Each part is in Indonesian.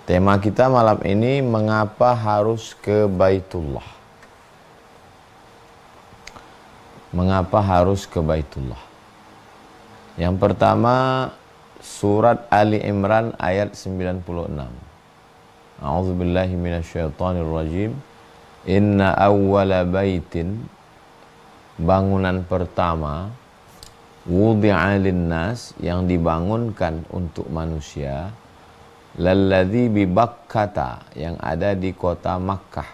Tema kita malam ini, mengapa harus ke Baitullah? Mengapa harus ke Baitullah? Yang pertama, surat Ali Imran ayat 96. A'udzubillahi minasyaitonirrajim. Inna awwala baitin, bangunan pertama, wudi'a linnas, yang dibangunkan untuk manusia, lalladzi bi Bakkata, yang ada di kota Makkah,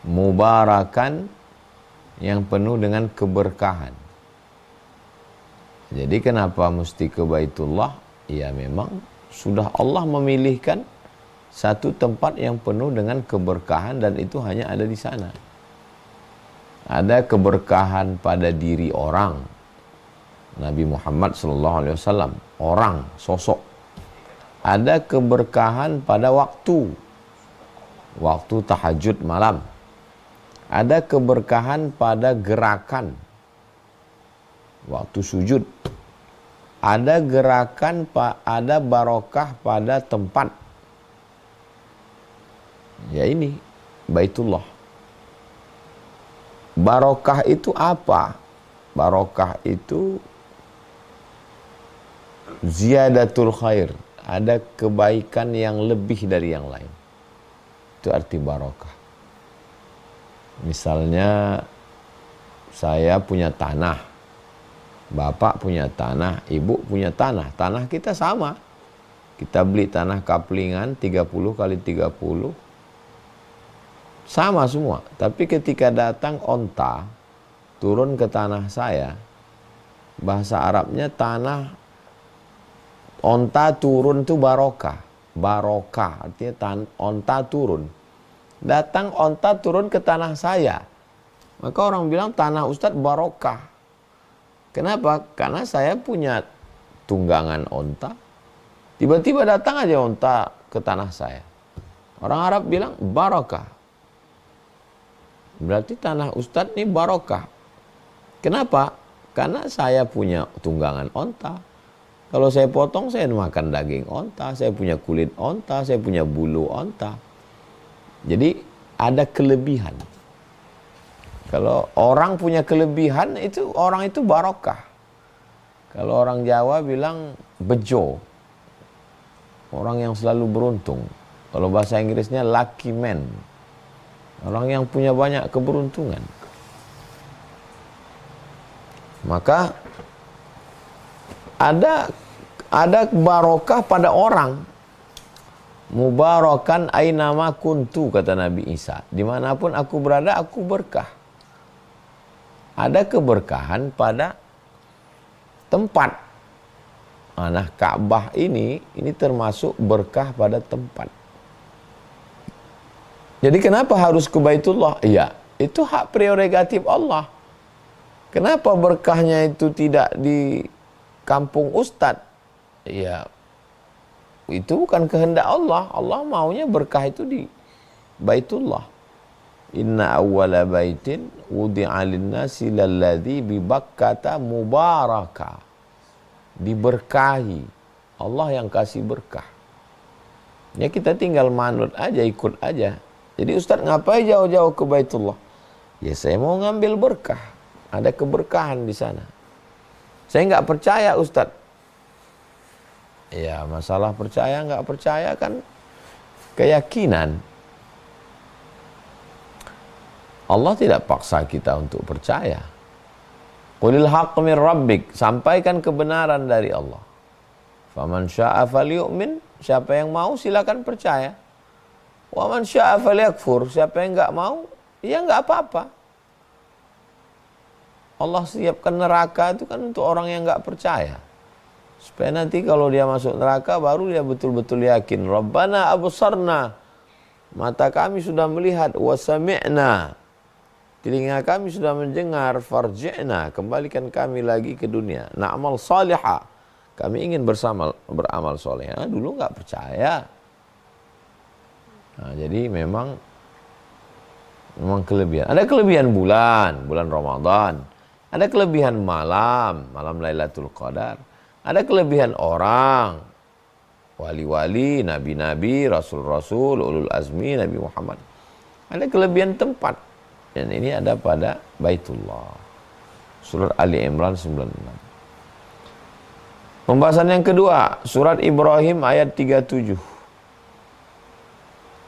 mubarakan, yang penuh dengan keberkahan. Jadi kenapa mesti ke Baitullah? Ya memang sudah Allah memilihkan satu tempat yang penuh dengan keberkahan, dan itu hanya ada di sana. Ada keberkahan pada diri orang, Nabi Muhammad SAW, orang, sosok. Ada keberkahan pada waktu tahajud malam. Ada keberkahan pada gerakan, waktu sujud. Ada gerakan, ada barokah pada tempat. Ya ini Baitullah. Barokah itu apa? Barokah itu ziyadatul khair. Ada kebaikan yang lebih dari yang lain. Itu arti barokah. Misalnya saya punya tanah, bapak punya tanah, ibu punya tanah. Tanah kita sama. Kita beli tanah kaplingan 30 kali 30. Sama semua. Tapi ketika datang onta turun ke tanah saya, bahasa Arabnya onta turun itu barokah. Barokah artinya onta turun. Datang onta turun ke tanah saya, maka orang bilang tanah Ustadz barokah. Kenapa? Karena saya punya tunggangan onta. Tiba-tiba datang aja onta ke tanah saya. Orang Arab bilang barokah. Berarti tanah Ustadz ini barokah. Kenapa? Karena saya punya tunggangan onta. Kalau saya potong, saya makan daging onta. Saya punya kulit onta. Saya punya bulu onta. Jadi ada kelebihan. Kalau orang punya kelebihan, itu orang itu barokah. Kalau orang Jawa bilang bejo, orang yang selalu beruntung. Kalau bahasa Inggrisnya lucky man, orang yang punya banyak keberuntungan. Maka ada barokah pada orang. Mubarakan ainama kuntu, kata Nabi Isa. Dimanapun aku berada, aku berkah. Ada keberkahan pada tempat. Nah, Ka'bah ini termasuk berkah pada tempat. Jadi kenapa harus ke Baitullah? Iya, itu hak prerogatif Allah. Kenapa berkahnya itu tidak di kampung Ustadz? Ya, itu bukan kehendak Allah. Allah maunya berkah itu di Baitullah. Inna awwala baitin wudi'a linnasi lalladzi bi Bakkata mubaraka. Diberkahi. Allah yang kasih berkah. Ya kita tinggal manut aja, ikut aja. Jadi Ustadz ngapain jauh-jauh ke Baitullah? Ya saya mau ngambil berkah. Ada keberkahan di sana. Saya nggak percaya Ustadz. Ya masalah percaya nggak percaya kan keyakinan. Allah tidak paksa kita untuk percaya. Qulil haqqu min rabbik, sampaikan kebenaran dari Allah. Faman syaa'a falyu'min, siapa yang mau silakan percaya. Wa man syaa'a falyakfur, siapa yang enggak mau, ya enggak apa-apa. Allah siapkan neraka itu kan untuk orang yang enggak percaya. Supaya nanti kalau dia masuk neraka baru dia betul-betul yakin. Rabbana absarna, mata kami sudah melihat, wa sami'na, telinga kami sudah mendengar, farji'na, kembalikan kami lagi ke dunia. Na'mal salihah, kami ingin beramal soleh. Nah, dulu nggak percaya. Nah, jadi memang kelebihan. Ada kelebihan bulan Ramadan. Ada kelebihan malam Lailatul Qadar. Ada kelebihan orang. Wali-wali, nabi-nabi, rasul-rasul, ulul azmi, Nabi Muhammad. Ada kelebihan tempat. Dan ini ada pada Baitullah. Surat Ali Imran 96. Pembahasan yang kedua, surat Ibrahim ayat 37.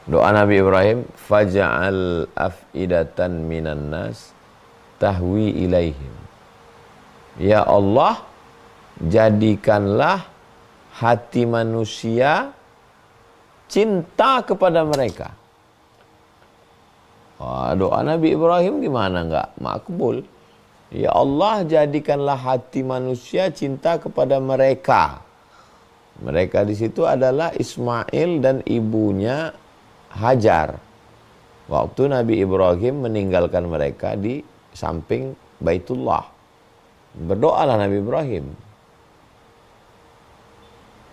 Doa Nabi Ibrahim, faj'al af'idatan minan nas tahwi ilaihim. Ya Allah, jadikanlah hati manusia cinta kepada mereka. Doa Nabi Ibrahim gimana enggak makbul? Ya Allah, jadikanlah hati manusia cinta kepada mereka. Mereka di situ adalah Ismail dan ibunya Hajar. Waktu Nabi Ibrahim meninggalkan mereka di samping Baitullah. Berdoalah Nabi Ibrahim.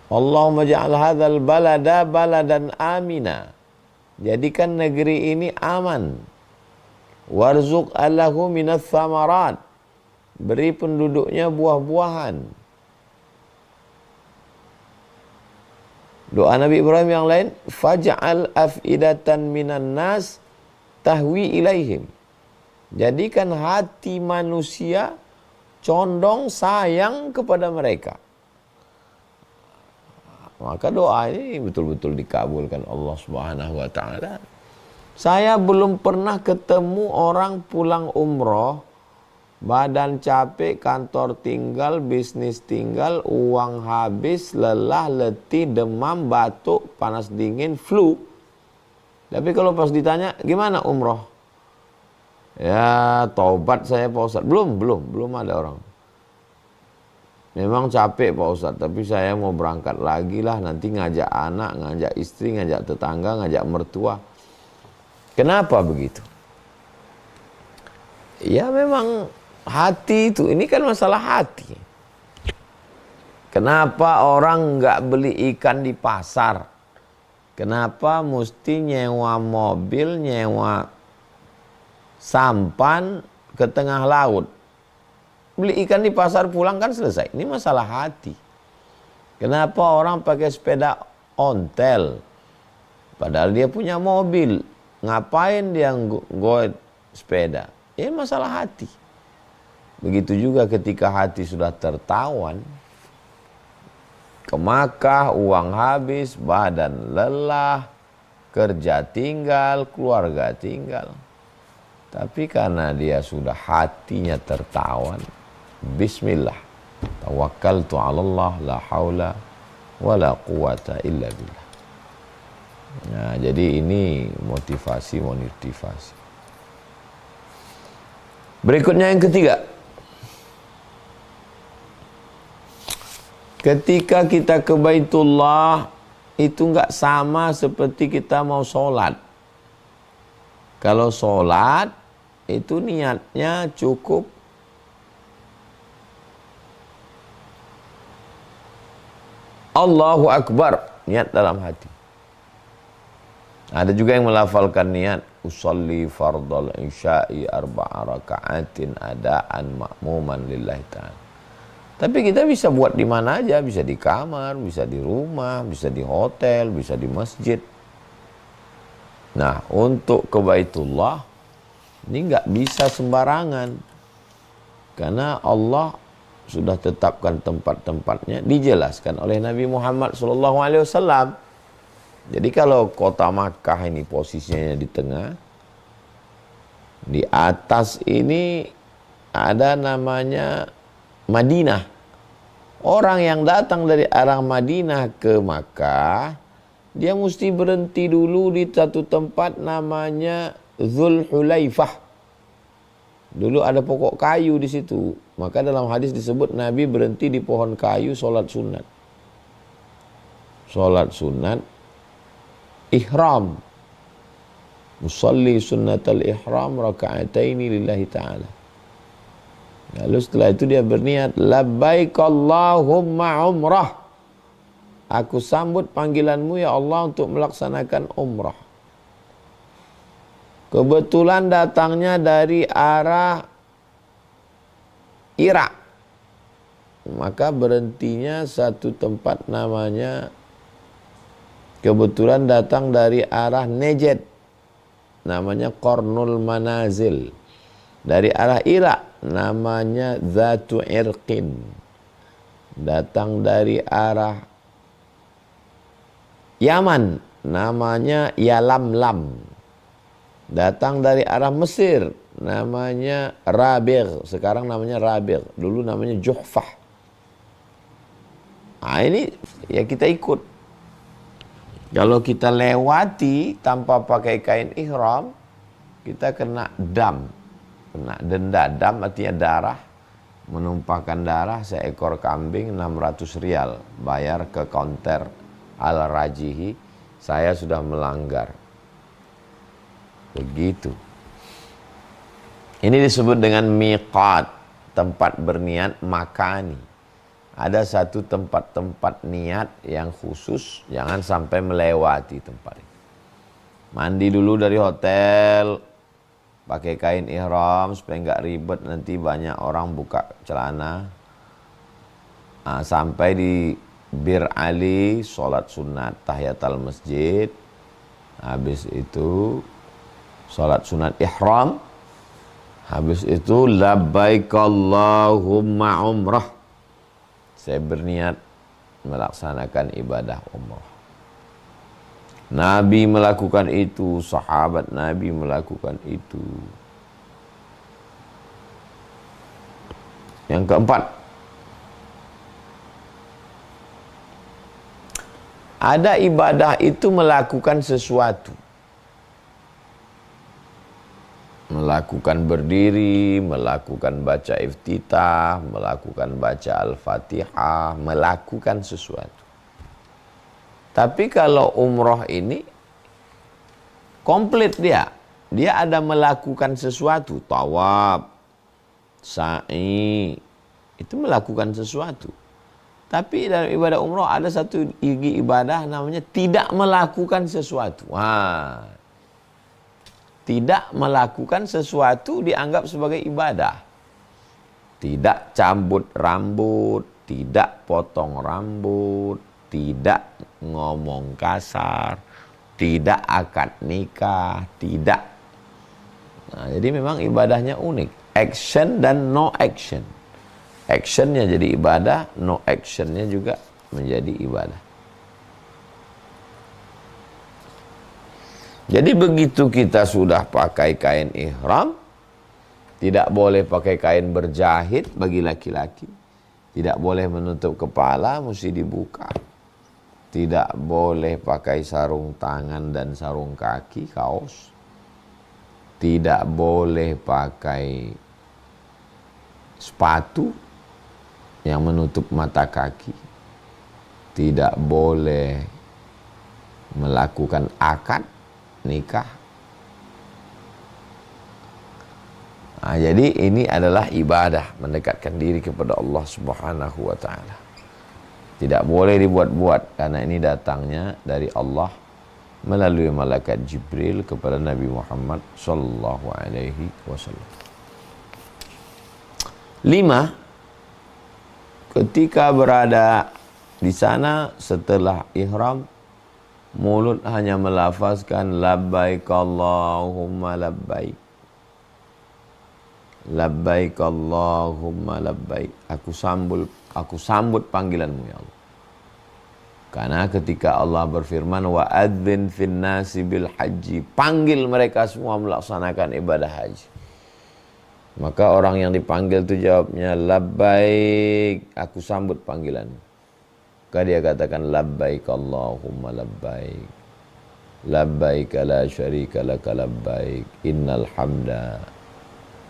Allahumma ja'al hadzal balada baladan amina. Jadikan negeri ini aman. Warzuq allahu minas samarat. Beri penduduknya buah-buahan. Doa Nabi Ibrahim yang lain, faj'al af'idatan minan nas tahwi ilaihim. Jadikan hati manusia condong sayang kepada mereka. Maka doa ini betul-betul dikabulkan Allah Subhanahu wa taala. Saya belum pernah ketemu orang pulang umroh, badan capek, kantor tinggal, bisnis tinggal, uang habis, lelah, letih, demam, batuk, panas dingin, flu. Tapi kalau pas ditanya, gimana umroh? Ya, taubat saya Pak Ustadz. Belum ada orang. Memang capek Pak Ustadz, tapi saya mau berangkat lagi lah. Nanti ngajak anak, ngajak istri, ngajak tetangga, ngajak mertua. Kenapa begitu? Ya memang hati itu, ini kan masalah hati. Kenapa orang nggak beli ikan di pasar? Kenapa mesti nyewa mobil, nyewa sampan ke tengah laut? Beli ikan di pasar pulang kan selesai. Ini masalah hati. Kenapa orang pakai sepeda ontel? Padahal dia punya mobil. Ngapain dia goet sepeda? Ini masalah hati. Begitu juga ketika hati sudah tertawan, ke Makkah, uang habis, badan lelah, kerja tinggal, keluarga tinggal. Tapi karena dia sudah hatinya tertawan, bismillah, tawakkaltu 'ala Allah, la haula wala quwata illa billah. Nah, jadi ini motivasi. Berikutnya yang ketiga. Ketika kita ke Baitullah, itu enggak sama seperti kita mau sholat. Kalau sholat, itu niatnya cukup Allahu Akbar, niat dalam hati. Ada juga yang melafalkan niat usolli fardal isya'i arba'a raka'atin adaan ma'muman lillahi ta'ala. Tapi kita bisa buat di mana aja, bisa di kamar, bisa di rumah, bisa di hotel, bisa di masjid. Nah, untuk ke Baitullah ini nggak bisa sembarangan. Karena Allah sudah tetapkan tempat-tempatnya, dijelaskan oleh Nabi Muhammad SAW. Jadi kalau kota Makkah ini posisinya di tengah, di atas ini ada namanya Madinah. Orang yang datang dari arah Madinah ke Makkah, dia mesti berhenti dulu di satu tempat namanya Dzulhulaifah. Dulu ada pokok kayu di situ. Maka dalam hadis disebut Nabi berhenti di pohon kayu sholat sunat. Sholat sunat ihram. Musalli sunnatal ihram raka'ataini lillahi ta'ala. Lalu setelah itu dia berniat, labbaik Allahumma umrah. Aku sambut panggilanmu ya Allah untuk melaksanakan umrah. Kebetulan datangnya dari arah Irak. Maka berhentinya satu tempat namanya kebetulan datang dari arah Najd, namanya Qarnul Manazil. Dari arah Irak, namanya Zatu Irqin. Datang dari arah Yaman, namanya Yalamlam. Datang dari arah Mesir, namanya Rabigh. Sekarang namanya Rabigh, dulu namanya Juhfah. Nah ini ya kita ikut. Kalau kita lewati tanpa pakai kain ihram, kita kena dam. Kena denda. Dam artinya darah. Menumpahkan darah seekor kambing 600 rial. Bayar ke counter Al-Rajihi. Saya sudah melanggar. Begitu. Ini disebut dengan miqat. Tempat berniat makani. Ada satu tempat-tempat niat yang khusus, jangan sampai melewati tempat itu. Mandi dulu dari hotel, pakai kain ihram supaya nggak ribet, nanti banyak orang buka celana. Sampai di Bir Ali, sholat sunat tahiyatul masjid. Habis itu sholat sunat ihram. Habis itu labbaik Allahumma umrah. Saya berniat melaksanakan ibadah umrah. Nabi melakukan itu, sahabat Nabi melakukan itu. Yang keempat, ada ibadah itu melakukan sesuatu. Melakukan berdiri, melakukan baca iftitah, melakukan baca Al-Fatihah, melakukan sesuatu. Tapi kalau umroh ini komplit dia. Dia ada melakukan sesuatu, tawaf, sa'i, itu melakukan sesuatu. Tapi dalam ibadah umroh ada satu ibadah namanya tidak melakukan sesuatu. Tidak melakukan sesuatu dianggap sebagai ibadah. Tidak cabut rambut, tidak potong rambut, tidak ngomong kasar, tidak akad nikah, tidak. Nah, jadi memang ibadahnya unik. Action dan no action. Actionnya jadi ibadah, no actionnya juga menjadi ibadah. Jadi begitu kita sudah pakai kain ihram, tidak boleh pakai kain berjahit bagi laki-laki. Tidak boleh menutup kepala, mesti dibuka. Tidak boleh pakai sarung tangan dan sarung kaki, kaos. Tidak boleh pakai sepatu yang menutup mata kaki. Tidak boleh melakukan akad nikah. Nah, jadi ini adalah ibadah, mendekatkan diri kepada Allah Subhanahu wa taala. Tidak boleh dibuat-buat karena ini datangnya dari Allah melalui malaikat Jibril kepada Nabi Muhammad sallallahu alaihi wasallam. 5. Ketika berada di sana setelah ihram, mulut hanya melafazkan labbaik Allahumma labbaik. Labbaik Allahumma labbaik. Aku sambut panggilanmu ya Allah. Karena ketika Allah berfirman wa adzin fin nasi bil haji, panggil mereka semua melaksanakan ibadah haji. Maka orang yang dipanggil itu jawabnya labbaik, aku sambut panggilanmu. Maka dia katakan labbaik Allahumma labbaik. Labbaik la syarika laka labbaik. Innal hamda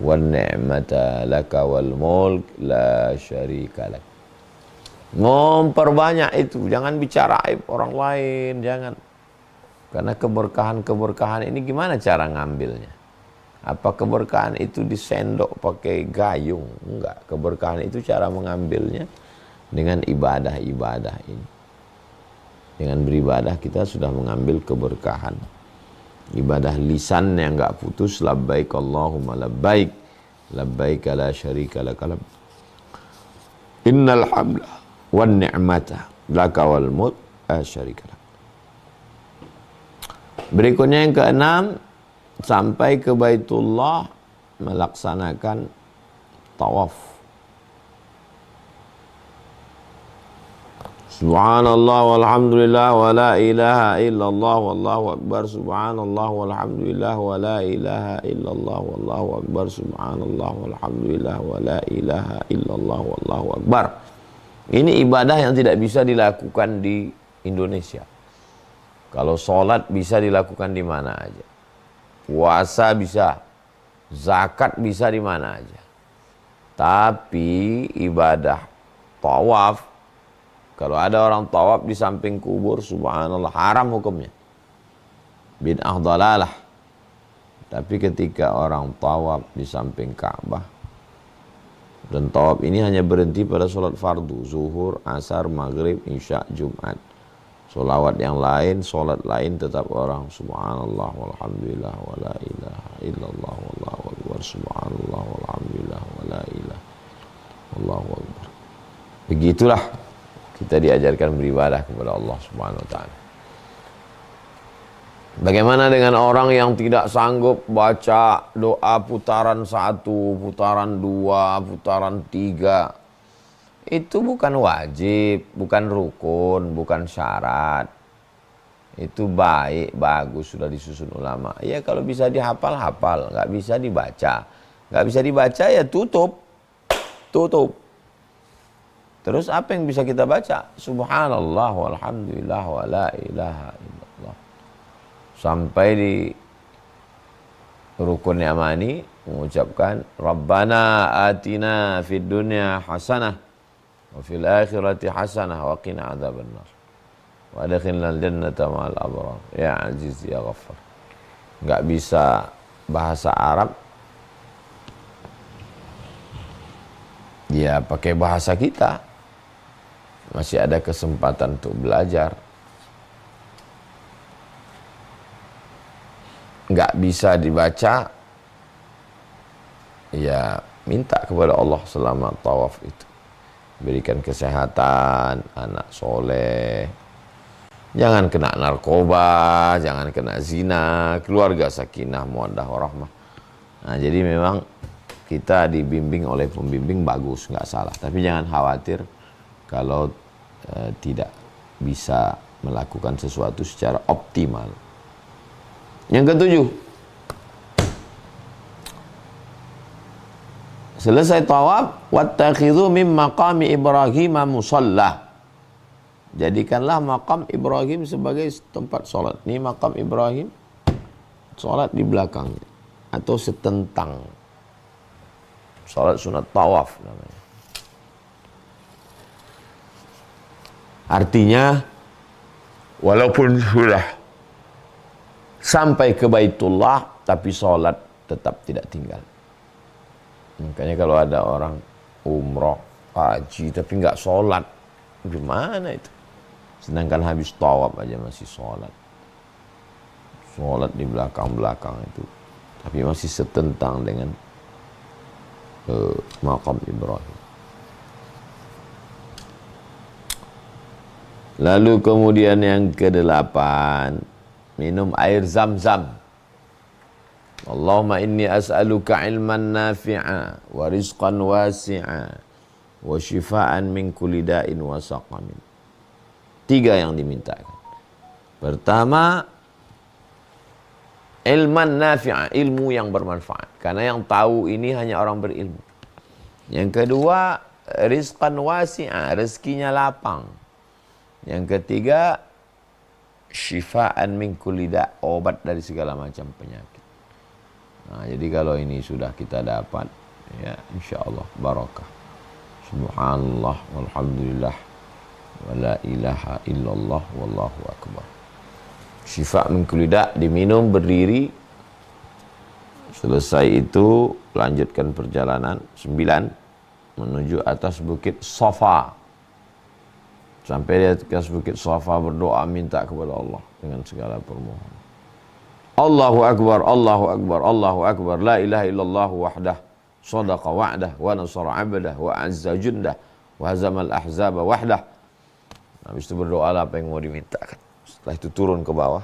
wan ni'mata laka wal mulk la syarika lak. Memperbanyak itu, jangan bicara aib orang lain, jangan. Karena keberkahan-keberkahan ini gimana cara ngambilnya? Apa keberkahan itu disendok pakai gayung? Enggak, keberkahan itu cara mengambilnya dengan ibadah-ibadah ini. Dengan beribadah kita sudah mengambil keberkahan. Ibadah lisan yang enggak putus, labbaik Allahumma labbaik. Labbaik la syarika laka labbaik. Innal hamda wan ni'mata laka wal mulk la syarika lak. Berikutnya yang keenam, sampai ke Baitullah melaksanakan tawaf. Subhanallah walhamdulillah wa la ilaha illallah wallahu akbar. Subhanallah walhamdulillah wa la ilaha illallah wallahu akbar. Subhanallah walhamdulillah wa la ilaha illallah wallahu akbar. Ini ibadah yang tidak bisa dilakukan di Indonesia. Kalau sholat bisa dilakukan di mana aja. Puasa bisa, zakat bisa di mana aja. Tapi ibadah tawaf, kalau ada orang tawaf di samping kubur, subhanallah, haram hukumnya. Bid'ah dalalah. Tapi ketika orang tawaf di samping Ka'bah, dan tawaf ini hanya berhenti pada sholat fardu, zuhur, asar, maghrib, isya, Jumat. Sholawat yang lain, sholat lain tetap orang subhanallah walhamdulillah wa la ilaha illallah wallahu akbar. Subhanallah walhamdulillah wa la ilaha wallahu akbar. Begitulah kita diajarkan beribadah kepada Allah Subhanahu wa taala. Bagaimana dengan orang yang tidak sanggup baca doa putaran 1, putaran 2, putaran 3? Itu bukan wajib, bukan rukun, bukan syarat. Itu baik, bagus, sudah disusun ulama. Ya kalau bisa dihafal, hafal. Nggak bisa dibaca. Nggak bisa dibaca ya tutup. Tutup. Terus apa yang bisa kita baca? Subhanallah walhamdulillah wa la ilaha illallah. Sampai di rukun yamani mengucapkan Rabbana atina fid dunya hasanah wa fil akhirati hasanah wa qina adzabannar wa adkhilnal jannata ma'al abrar ya aziz ya ghaffar. Enggak bisa bahasa Arab, ya pakai bahasa kita. Masih ada kesempatan untuk belajar. Enggak bisa dibaca, ya minta kepada Allah selama tawaf itu. Berikan kesehatan, anak soleh, jangan kena narkoba, jangan kena zina, keluarga sakinah, mawaddah, warahmah. Nah, jadi memang kita dibimbing oleh pembimbing bagus, nggak salah. Tapi jangan khawatir kalau tidak bisa melakukan sesuatu secara optimal. Yang ketujuh, selesai tawaf, wattakhidhu min maqami Ibrahim musalla. Jadikanlah makam Ibrahim sebagai tempat sholat. Ini makam Ibrahim, sholat di belakangnya atau setentang. Sholat sunat tawaf namanya. Artinya, walaupun sudah sampai ke Baitullah, tapi sholat tetap tidak tinggal. Makanya kalau ada orang umroh, haji, tapi nggak sholat, gimana itu? Sedangkan habis tawaf aja masih sholat. Sholat di belakang-belakang itu. Tapi masih setentang dengan makam Ibrahim. Lalu kemudian yang ke-8, minum air zam-zam. Allahumma inni as'aluka ilman nafi'a wa rizqan wasi'a wa shifaan min kulli da'in wa saqamin. 3 yang dimintakan. Pertama, ilman nafi'a, ilmu yang bermanfaat. Karena yang tahu ini hanya orang berilmu. Yang kedua, rizqan wasi'a, rezekinya lapang. Yang ketiga, syifaan min kulli da', obat dari segala macam penyakit. Nah, jadi kalau ini sudah kita dapat, ya insyaallah barakah. Subhanallah walhamdulillah wa la ilaha illallah wallahu akbar. Syifa min kulli da', diminum berdiri. Selesai itu lanjutkan perjalanan 9 menuju atas bukit Safa. Sampai di atas bukit Safa berdoa minta kepada Allah dengan segala permohonan. Allahu akbar, Allahu akbar, Allahu akbar, la ilaha illallah wahdah, sadaqa wa'dah, wa nasara 'abdah, wa azza jundah, wa hazamal ahzaba wahdah. Habis itu berdoa apa yang mau dimintakan. Setelah itu turun ke bawah.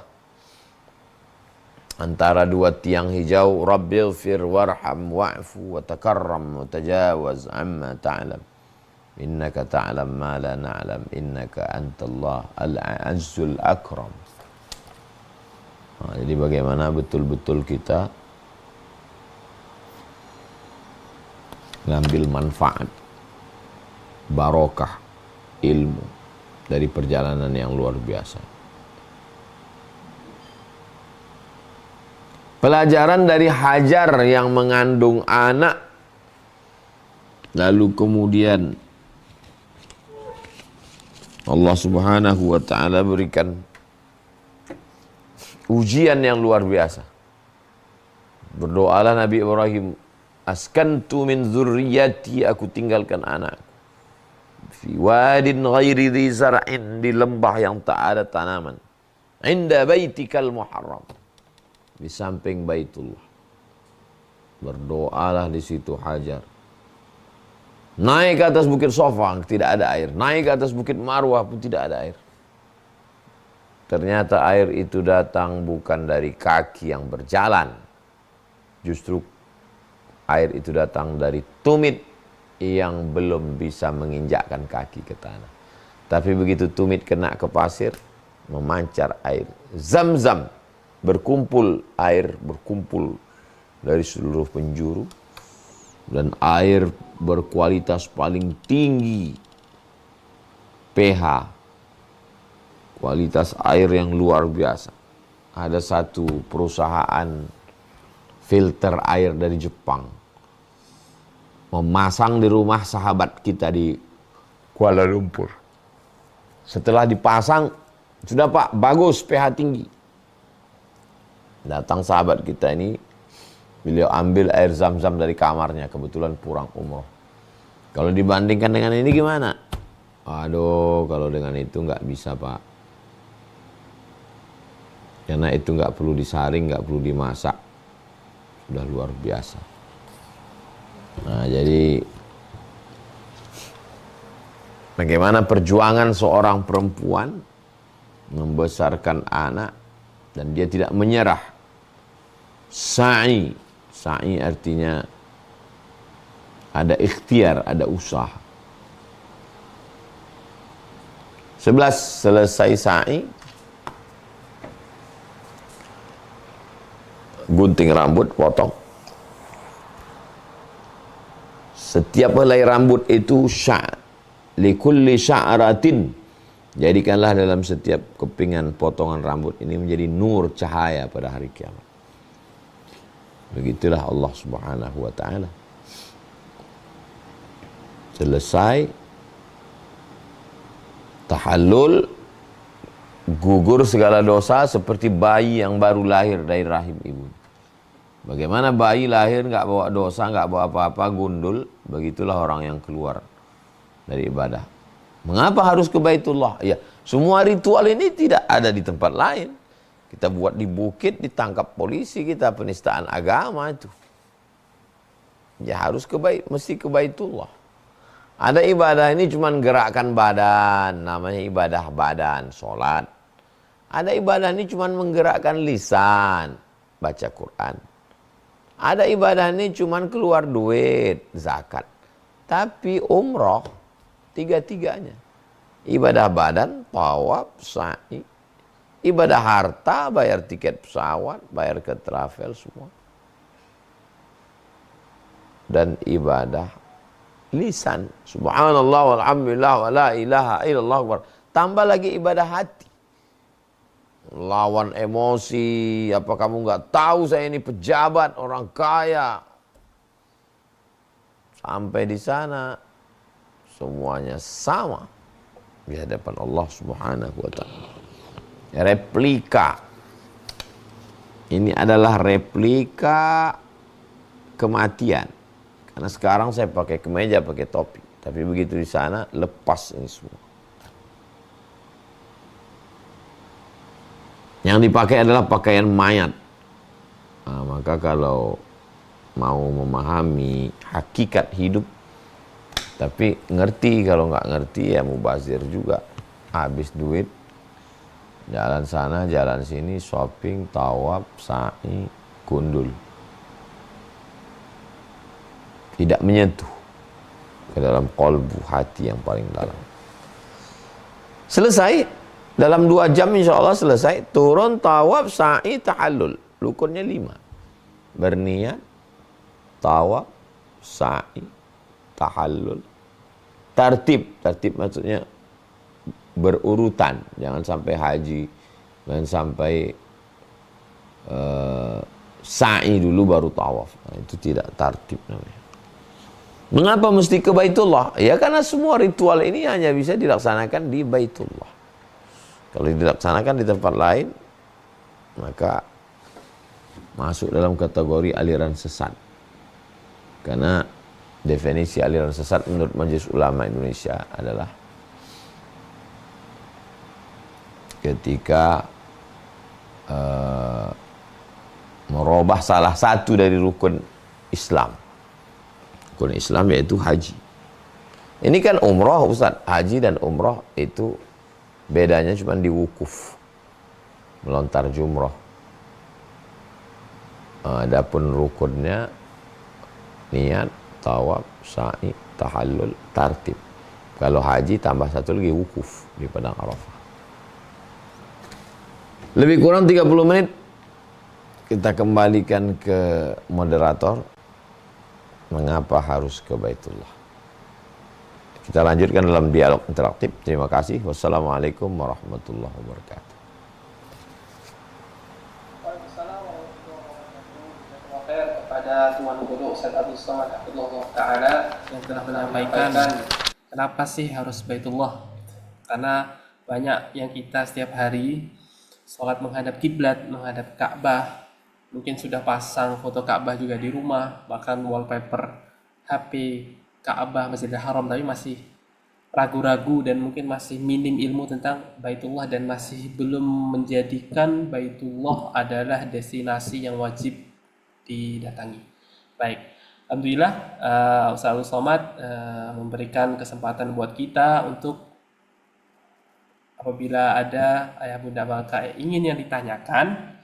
antara dua tiang hijau, Rabbighfir warham wa'fu wa takarram wa tajawaz amma ta'lam innaka ta'lam ma la na'lam innaka antallah al-azzul akram. Nah, jadi bagaimana betul-betul kita ngambil manfaat barokah ilmu dari perjalanan yang luar biasa. Pelajaran dari Hajar yang mengandung anak, lalu kemudian Allah Subhanahu wa ta'ala berikan ujian yang luar biasa. Berdoalah Nabi Ibrahim, askantu min dzurriyyati, aku tinggalkan anak fi wadin ghairi dhi zar'in, di lembah yang tak ada tanaman, inda baitikal muharram, di samping Baitullah. Berdoalah di situ Hajar. Naik ke atas bukit Sofa, tidak ada air. Naik ke atas bukit Marwah pun tidak ada air. Ternyata air itu datang bukan dari kaki yang berjalan. Justru air itu datang dari tumit yang belum bisa menginjakkan kaki ke tanah. Tapi begitu tumit kena ke pasir, memancar air. Zam-zam. Berkumpul air, berkumpul dari seluruh penjuru, dan air berkualitas paling tinggi, pH, kualitas air yang luar biasa. Ada satu perusahaan filter air dari Jepang memasang di rumah sahabat kita di Kuala Lumpur. Setelah dipasang, sudah Pak, bagus, pH tinggi. Datang sahabat kita ini, beliau ambil air zam-zam dari kamarnya, kebetulan pulang umroh. Kalau dibandingkan dengan ini gimana? Aduh, kalau dengan itu nggak bisa Pak. Karena itu nggak perlu disaring, nggak perlu dimasak. Sudah luar biasa. Nah, jadi bagaimana perjuangan seorang perempuan membesarkan anak dan dia tidak menyerah. Sa'i artinya ada ikhtiar, ada usaha. 11, selesai sa'i, gunting rambut, potong. Setiap helai rambut itu likulli sya'ratin. Jadikanlah dalam setiap kepingan potongan rambut ini menjadi nur, cahaya pada hari kiamat. Begitulah Allah Subhanahu wa ta'ala. Selesai tahallul, gugur segala dosa seperti bayi yang baru lahir dari rahim ibu. Bagaimana bayi lahir nggak bawa dosa, nggak bawa apa-apa, gundul, begitulah orang yang keluar dari ibadah. Mengapa harus ke Baitullah? Ya, semua ritual ini tidak ada di tempat lain. Kita buat di bukit, ditangkap polisi, kita penistaan agama itu. Ya harus mesti ke Baitullah. Ada ibadah ini cuma gerakkan badan, namanya ibadah badan, sholat. Ada ibadah ini cuma menggerakkan lisan, baca Quran. Ada ibadah ini cuma keluar duit, zakat. Tapi umroh, tiga-tiganya. Ibadah badan, tawaf, sa'i. Ibadah harta, bayar tiket pesawat, bayar ke travel semua. Dan ibadah lisan, subhanallah walhamdulillah wa la ilaha illallah. Tambah lagi ibadah hati. Lawan emosi, apa kamu nggak tahu saya ini pejabat, orang kaya. Sampai di sana semuanya sama di hadapan Allah Subhanahu wa ta'ala. Replika. Ini adalah replika kematian. Karena sekarang saya pakai kemeja, pakai topi. Tapi begitu di sana, lepas ini semua. Yang dipakai adalah pakaian mayat. Nah, maka kalau mau memahami hakikat hidup, tapi ngerti, kalau nggak ngerti ya mubazir juga. Habis duit, Jalan sana, jalan sini, shopping, tawaf, sa'i, gundul. Tidak menyentuh ke dalam kolbu hati yang paling dalam. Selesai, dalam 2 jam insya Allah selesai. Turun, tawaf, sa'i, tahallul. Rukunnya 5. Berniat, tawaf, sa'i, tahallul. Tertib maksudnya berurutan. Jangan sampai haji, jangan sampai sa'i dulu baru tawaf. Nah, itu tidak tertib namanya. Mengapa mesti ke Baitullah? Ya karena semua ritual ini hanya bisa dilaksanakan di Baitullah. Kalau dilaksanakan di tempat lain, maka masuk dalam kategori aliran sesat. Karena definisi aliran sesat menurut Majelis Ulama Indonesia adalah ketika merubah salah satu dari rukun Islam. Rukun Islam yaitu haji. Ini kan umroh Ustaz. Haji dan umroh itu bedanya cuma di wukuf, melontar jumroh. Adapun rukunnya niat, tawaf, sa'i, tahallul, tartib. Kalau haji tambah satu lagi wukuf di padang Arafah. Lebih kurang 30 menit kita kembalikan ke moderator. Mengapa harus ke Baitullah? Kita lanjutkan dalam dialog interaktif. Terima kasih. Wassalamualaikum warahmatullahi wabarakatuh. Kepada Tuan Guru Ustaz Abdul Somad Hafizahullah Ta'ala yang telah menyampaikan kenapa sih harus Baitullah. Karena banyak yang kita setiap hari sholat menghadap kiblat, menghadap Ka'bah, mungkin sudah pasang foto Ka'bah juga di rumah, bahkan wallpaper HP Ka'bah Masjidil Haram, tapi masih ragu-ragu dan mungkin masih minim ilmu tentang Baitullah dan masih belum menjadikan Baitullah adalah destinasi yang wajib didatangi. Baik, alhamdulillah Ustaz Abdul Somad memberikan kesempatan buat kita untuk apabila ada ayah bunda bangsa ingin yang ditanyakan,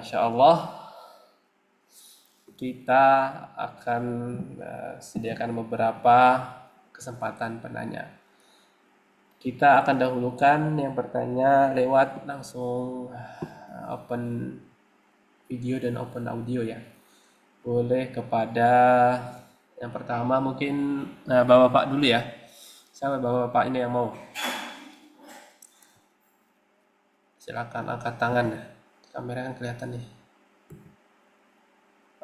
insya Allah kita akan sediakan beberapa kesempatan penanya. Kita akan dahulukan yang bertanya lewat langsung open video dan open audio ya. Boleh kepada yang pertama mungkin bapak-bapak dulu ya. Siapa bapak-bapak ini yang mau? Silakan angkat tangan. Kamera kan kelihatan nih.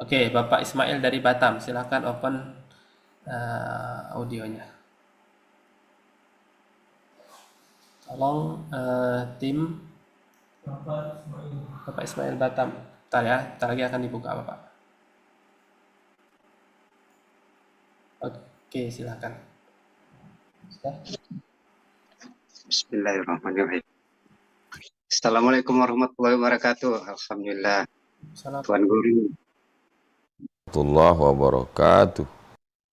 Oke, Bapak Ismail dari Batam, silakan open audionya. Tolong tim Bapak Ismail Batam. Bentar ya, bentar lagi akan dibuka Bapak. Oke, silakan. Bismillahirrahmanirrahim. Assalamualaikum warahmatullahi wabarakatuh. Alhamdulillah. Tuan Guru. Warahmatullahi wabarakatuh.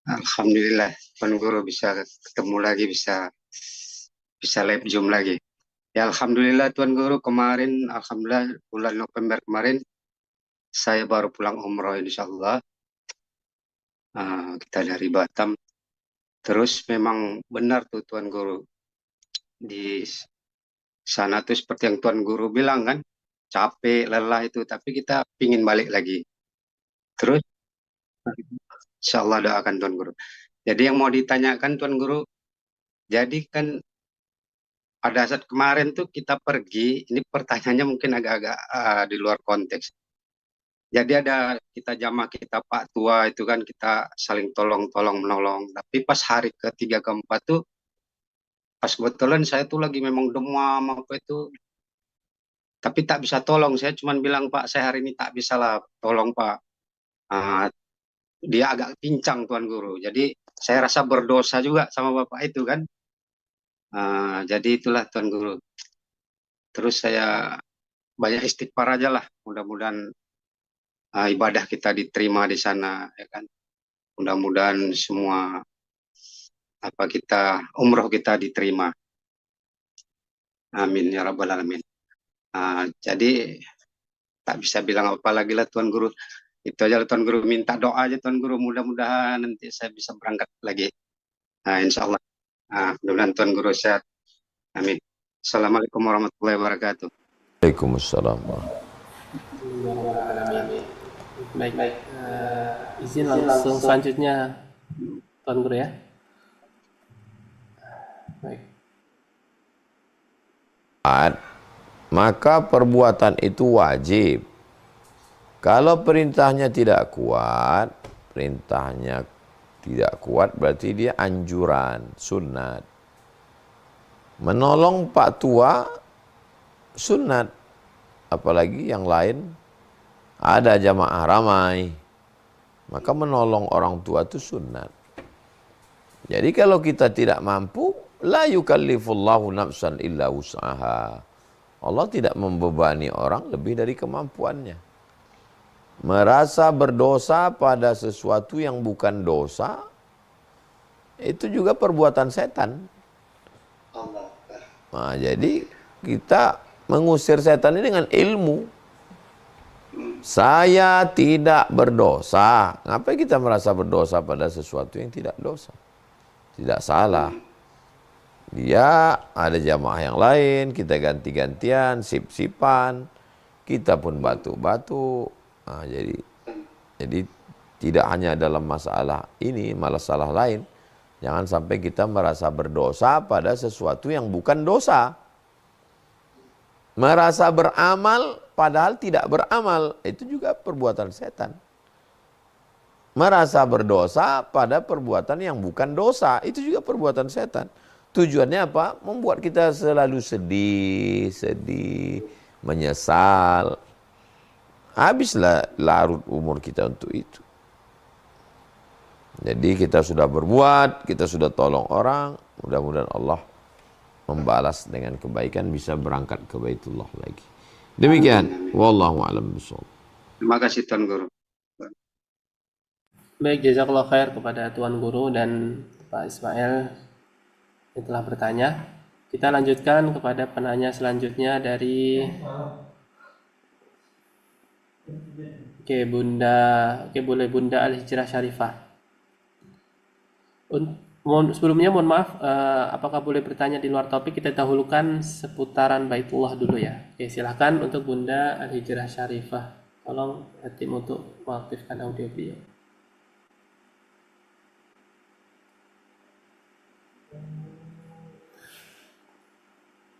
Alhamdulillah. Tuan Guru bisa ketemu lagi, bisa live Zoom lagi. Ya Alhamdulillah Tuan Guru, kemarin Alhamdulillah bulan November kemarin saya baru pulang umroh insyaallah. Kita dari Batam. Terus memang benar tuh Tuan Guru. Di sana tuh seperti yang Tuan Guru bilang kan, capek, lelah itu, tapi kita pingin balik lagi. Terus, insya Allah doakan Tuan Guru. Jadi yang mau ditanyakan Tuan Guru, jadi kan pada saat kemarin tuh kita pergi, ini pertanyaannya mungkin agak-agak di luar konteks. Jadi ada kita jamaah kita Pak Tua itu kan kita saling tolong-tolong menolong. Tapi pas hari ketiga keempat tuh, pas kebetulan saya tuh lagi memang demam apa itu, tapi tak bisa tolong. Saya cuma bilang Pak, saya hari ini tak bisa lah tolong Pak. Dia agak pincang Tuan Guru. Jadi saya rasa berdosa juga sama Bapak itu kan. Jadi itulah Tuan Guru. Terus saya banyak istighfar aja lah. Mudah-mudahan ibadah kita diterima di sana, ya kan. Mudah-mudahan semua umroh kita diterima. Amin ya rabbal alamin. Jadi tak bisa bilang apa lagi lah Tuan Guru. Itu aja lah Tuan Guru, minta doa aja Tuan Guru, mudah-mudahan nanti saya bisa berangkat lagi. Insya Allah. Mudah-mudahan Tuan Guru sehat. Amin. Assalamualaikum warahmatullahi wabarakatuh. Waalaikumsalam. Alamin. Baik, baik. Izin langsung selanjutnya Tuan Guru ya. Baik. Maka perbuatan itu wajib. Kalau perintahnya tidak kuat berarti dia anjuran, sunat. Menolong pak tua sunat, apalagi yang lain ada jamaah ramai, maka menolong orang tua itu sunat. Jadi kalau kita tidak mampu, la yukallifullahu nafsan illa wus'aha. Allah tidak membebani orang lebih dari kemampuannya. Merasa berdosa pada sesuatu yang bukan dosa, itu juga perbuatan setan. Jadi kita mengusir setan ini dengan ilmu. Saya tidak berdosa. Ngapain kita merasa berdosa pada sesuatu yang tidak dosa? Tidak salah. Dia ada jamaah yang lain, kita ganti-gantian, sip-sipan, kita pun batu-batu. Jadi tidak hanya dalam masalah ini, masalah lain. Jangan sampai kita merasa berdosa pada sesuatu yang bukan dosa. Merasa beramal padahal tidak beramal, itu juga perbuatan setan. Merasa berdosa pada perbuatan yang bukan dosa, itu juga perbuatan setan. Tujuannya apa? Membuat kita selalu sedih, menyesal. Habislah larut umur kita untuk itu. Jadi kita sudah berbuat, kita sudah tolong orang, mudah-mudahan Allah membalas dengan kebaikan, bisa berangkat ke Baitullah lagi. Demikian, wallahu a'lam bishawab. Terima kasih Tuan Guru. Baik, jazakallah khair kepada Tuan Guru dan Pak Ismail yang telah bertanya. Kita lanjutkan kepada penanya selanjutnya dari boleh Bunda Al-Hijrah Syarifah. Sebelumnya mohon maaf, apakah boleh bertanya di luar topik? Kita dahulukan seputaran Baitullah dulu ya. Oke, silahkan untuk Bunda Al-Hijrah Syarifah. Tolong tim untuk mengaktifkan audio beliau.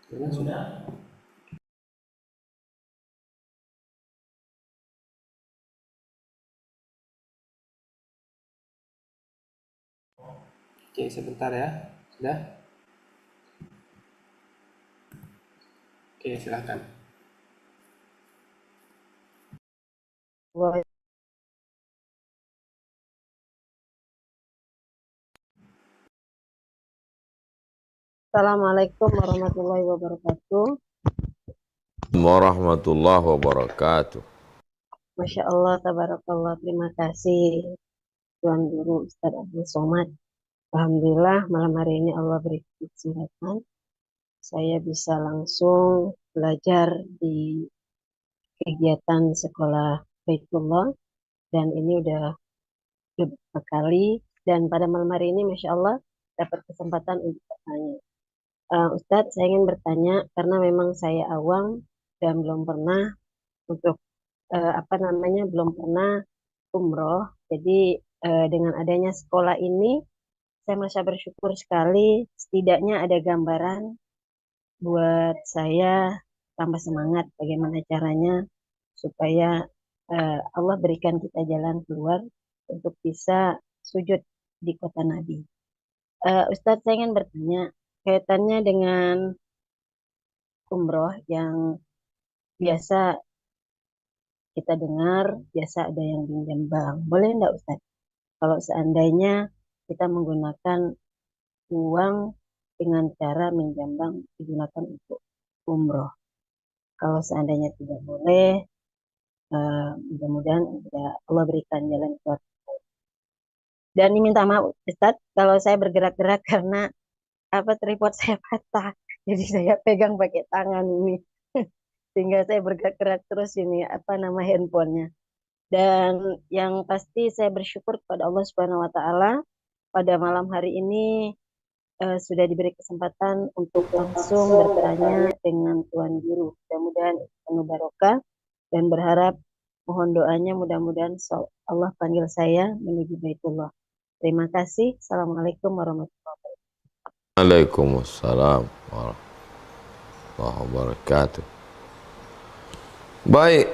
Ya, sudah. Oke, sebentar ya. Sudah? Oke, silakan. Assalamualaikum warahmatullahi wabarakatuh. Warahmatullahi wabarakatuh. Masya Allah, tabarakallah. Terima kasih Tuan Guru Ustaz Abdul Somad. Alhamdulillah malam hari ini Allah beri kesempatan. Saya bisa langsung belajar di kegiatan sekolah Baitullah. Dan ini udah beberapa kali. Dan pada malam hari ini Masya Allah dapat kesempatan untuk bertanya. Ustadz, saya ingin bertanya karena memang saya awam dan belum pernah untuk belum pernah umroh. Jadi dengan adanya sekolah ini, saya merasa bersyukur sekali. Setidaknya ada gambaran buat saya tambah semangat bagaimana caranya supaya Allah berikan kita jalan keluar untuk bisa sujud di kota Nabi. Ustadz, saya ingin bertanya kaitannya dengan umroh yang biasa kita dengar, biasa ada yang pinjam bank. Boleh enggak Ustadz? Kalau seandainya kita menggunakan uang dengan cara minjam bank digunakan untuk umroh. Kalau seandainya tidak boleh, mudah-mudahan Allah berikan jalan keluar. Dan minta maaf Ustadz, kalau saya bergerak-gerak karena tripod saya patah. Jadi saya pegang pakai tangan ini. Sehingga saya bergerak-gerak terus ini apa nama handphonenya. Dan yang pasti saya bersyukur kepada Allah Subhanahu wa taala pada malam hari ini sudah diberi kesempatan untuk langsung bertanya dengan Tuan Guru. Mudah-mudahan penuh barokah dan berharap mohon doanya mudah-mudahan Allah panggil saya menuju Baitullah. Terima kasih. Assalamualaikum warahmatullahi wabarakatuh. Waalaikumsalam warahmatullahi wabarakatuh. Baik,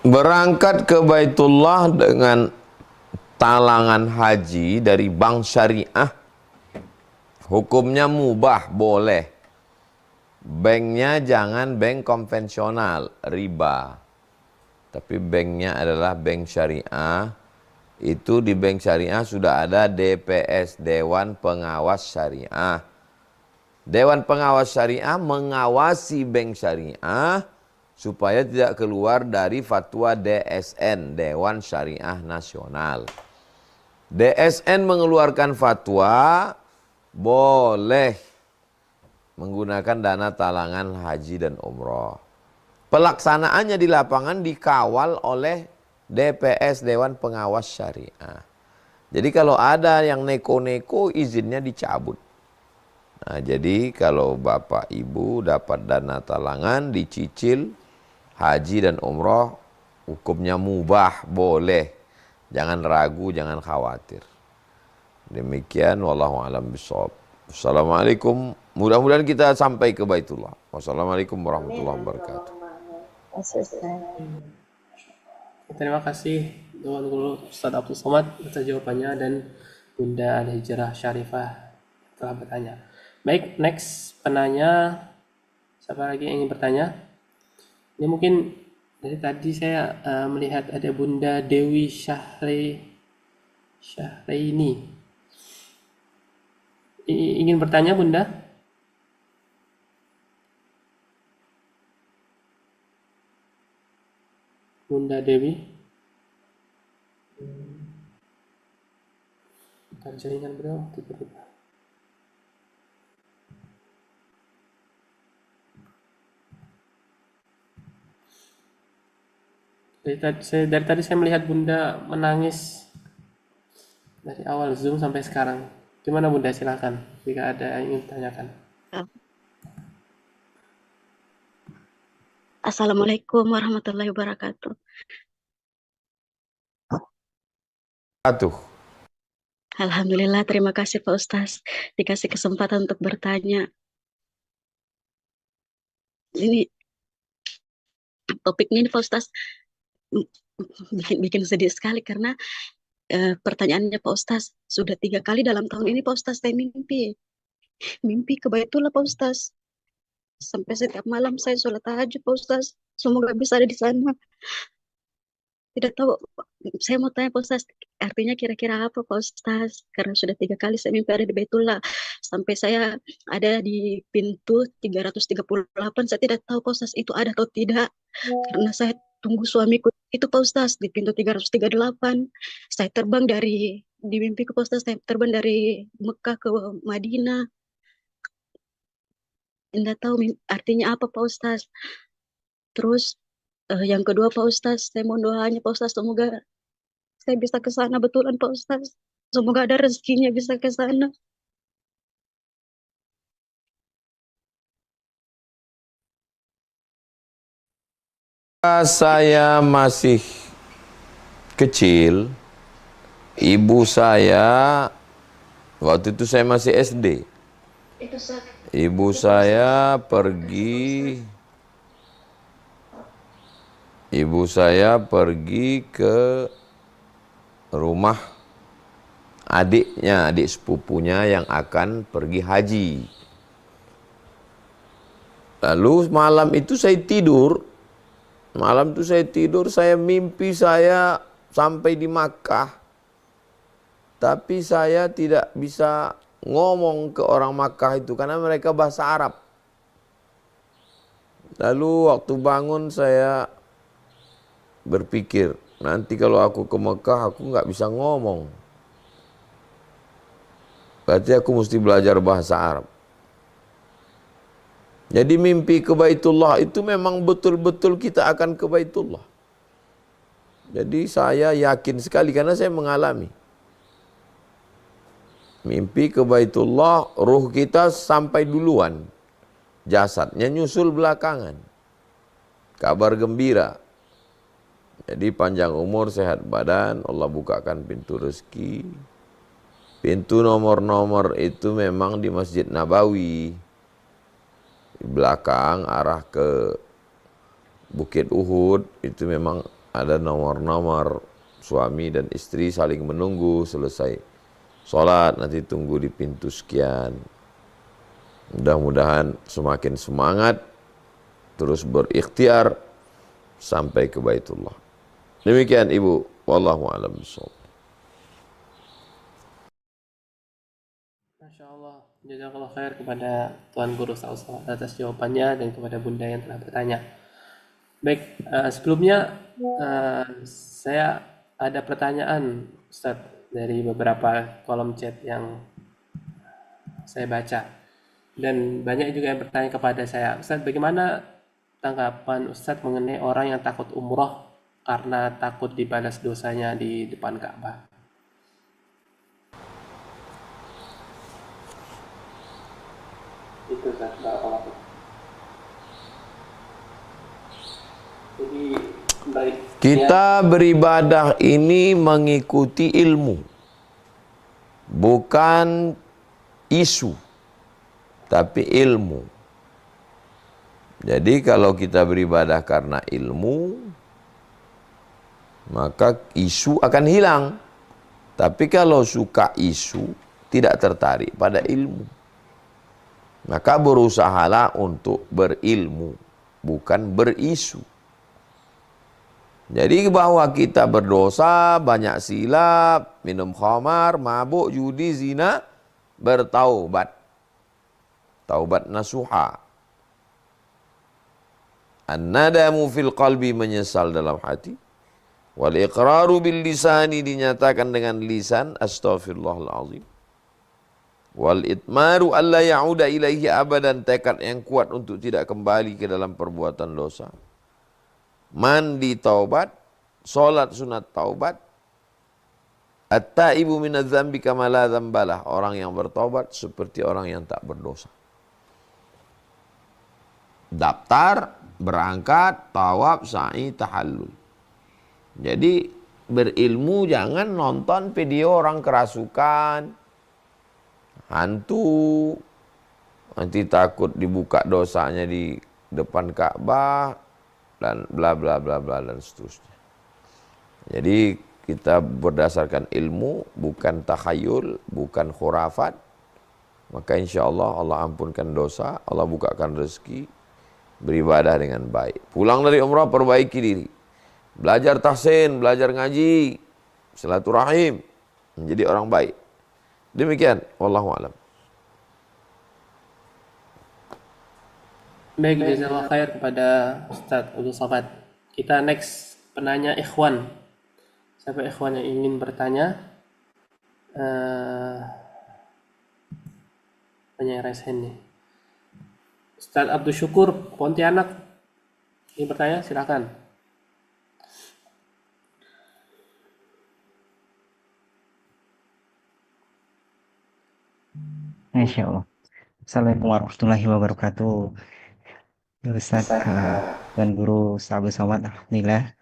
berangkat ke Baitullah dengan talangan haji dari bank syariah, hukumnya mubah, boleh. Banknya jangan bank konvensional, riba. Tapi banknya adalah bank syariah. Itu di bank syariah sudah ada DPS, Dewan Pengawas Syariah. Dewan Pengawas Syariah mengawasi bank syariah supaya tidak keluar dari fatwa DSN, Dewan Syariah Nasional. DSN mengeluarkan fatwa boleh menggunakan dana talangan haji dan umroh. Pelaksanaannya di lapangan dikawal oleh DPS, Dewan Pengawas Syariah. Jadi kalau ada yang neko-neko, izinnya dicabut. Nah, jadi kalau Bapak Ibu dapat dana talangan, dicicil, haji dan umroh, hukumnya mubah, boleh. Jangan ragu, jangan khawatir. Demikian, wallahu a'lam bishawab. Assalamualaikum. Mudah-mudahan kita sampai ke Baitullah. Wassalamualaikum warahmatullahi wabarakatuh. Terima kasih Tuan Guru Ustadz Abdul Somad atas jawabannya dan Bunda Al-Hijrah Syarifah telah bertanya. Baik, next penanya. Siapa lagi yang ingin bertanya? Ini mungkin dari tadi saya melihat ada Bunda Dewi Syahreini. Ingin bertanya Bunda? Bunda Dewi. Bukan jaringan beliau tiba-tiba. Dari tadi saya melihat Bunda menangis dari awal Zoom sampai sekarang. Gimana Bunda? Silakan jika ada yang ingin tanyakan. Assalamualaikum warahmatullahi wabarakatuh. Alhamdulillah, terima kasih Pak Ustaz dikasih kesempatan untuk bertanya. Ini topiknya ini Pak Ustaz bikin sedih sekali karena pertanyaannya Pak Ustaz sudah 3 kali dalam tahun ini Pak Ustaz saya mimpi ke Baitullah Pak Ustaz. Sampai setiap malam saya sholat tahajud Pak Ustaz. Semoga bisa ada di sana. Tidak tahu, saya mau tanya Pak Ustaz, artinya kira-kira apa Pak Ustaz? Karena sudah 3 kali saya mimpi ada di Baitullah. Sampai saya ada di pintu 338, saya tidak tahu Pak Ustaz itu ada atau tidak. Karena saya tunggu suamiku itu Pak Ustaz di pintu 338. Saya terbang di mimpi ke Pak Ustaz, saya terbang dari Mekah ke Madinah. Tidak tahu artinya apa Pak Ustaz. Terus yang kedua Pak Ustaz, saya mohon doanya Pak Ustaz, semoga saya bisa ke sana betulan Pak Ustaz. Semoga ada rezekinya bisa ke sana. Saya masih kecil, ibu saya, waktu itu saya masih SD. Ibu saya pergi ke rumah adiknya, adik sepupunya yang akan pergi haji. Lalu malam itu saya tidur, saya mimpi saya sampai di Makkah. Tapi saya tidak bisa ngomong ke orang Makkah itu karena mereka bahasa Arab. Lalu waktu bangun saya berpikir, nanti kalau aku ke Mekah aku nggak bisa ngomong. Berarti aku mesti belajar bahasa Arab. Jadi mimpi ke Baitullah itu memang betul-betul kita akan ke Baitullah. Jadi saya yakin sekali karena saya mengalami. Mimpi ke Baitullah, ruh kita sampai duluan. Jasadnya nyusul belakangan. Kabar gembira. Jadi panjang umur, sehat badan, Allah bukakan pintu rezeki. Pintu nomor-nomor itu memang di Masjid Nabawi. Di belakang arah ke Bukit Uhud itu memang ada nomor-nomor suami dan istri saling menunggu selesai sholat nanti tunggu di pintu sekian. Mudah-mudahan semakin semangat terus berikhtiar sampai ke Baitullah. Demikian Ibu, wallahu a'lam bishawab. Masya Allah, jazakallah khair kepada Tuan Guru Ustaz atas jawabannya dan kepada Bunda yang telah bertanya. Baik, sebelumnya saya ada pertanyaan Ustaz dari beberapa kolom chat yang saya baca. Dan banyak juga yang bertanya kepada saya, Ustaz, bagaimana tanggapan Ustaz mengenai orang yang takut umroh karena takut dibalas dosanya di depan Ka'bah? Itu Ustaz, barakallahu. Jadi baik. Kita beribadah ini mengikuti ilmu, bukan isu, tapi ilmu. Jadi kalau kita beribadah karena ilmu, maka isu akan hilang. Tapi kalau suka isu, tidak tertarik pada ilmu. Maka berusahalah untuk berilmu, bukan berisu. Jadi bahwa kita berdosa, banyak silap, minum khamar, mabuk, judi, zina, bertaubat. Taubat nasuha. An-nadamu fil qalbi, menyesal dalam hati. Wal iqraru bil lisani, dinyatakan dengan lisan, astaghfirullahalazim. Wal itmaru alla ya'uda ilaihi abadan, tekad yang kuat untuk tidak kembali ke dalam perbuatan dosa. Mandi taubat, solat sunat taubat. At-taibu minadz dzambi kama la dzambalah, orang yang bertaubat seperti orang yang tak berdosa. Daftar, berangkat, tawaf, sa'i, tahallul. Jadi berilmu, jangan nonton video orang kerasukan, hantu, nanti takut dibuka dosanya di depan Ka'bah, dan bla bla bla bla dan seterusnya. Jadi kita berdasarkan ilmu, bukan takhayul, bukan khurafat. Maka insya Allah Allah ampunkan dosa, Allah bukakan rezeki, beribadah dengan baik. Pulang dari umrah, perbaiki diri. Belajar tahsin, belajar ngaji, silaturahim, menjadi orang baik. Demikian, wallahu a'lam. Baik, jazakallah khair kepada Ustadz Abdul Somad. Kita next penanya Ikhwan. Siapa Ikhwan yang ingin bertanya? Penanya raise hand nih. Ustadz Abdul Syukur Pontianak ingin bertanya, silakan. Masya Allah. Assalamualaikum warahmatullahi wabarakatuh. Ya Ustaz, dan Guru Ustaz Somad, Alhamdulillah.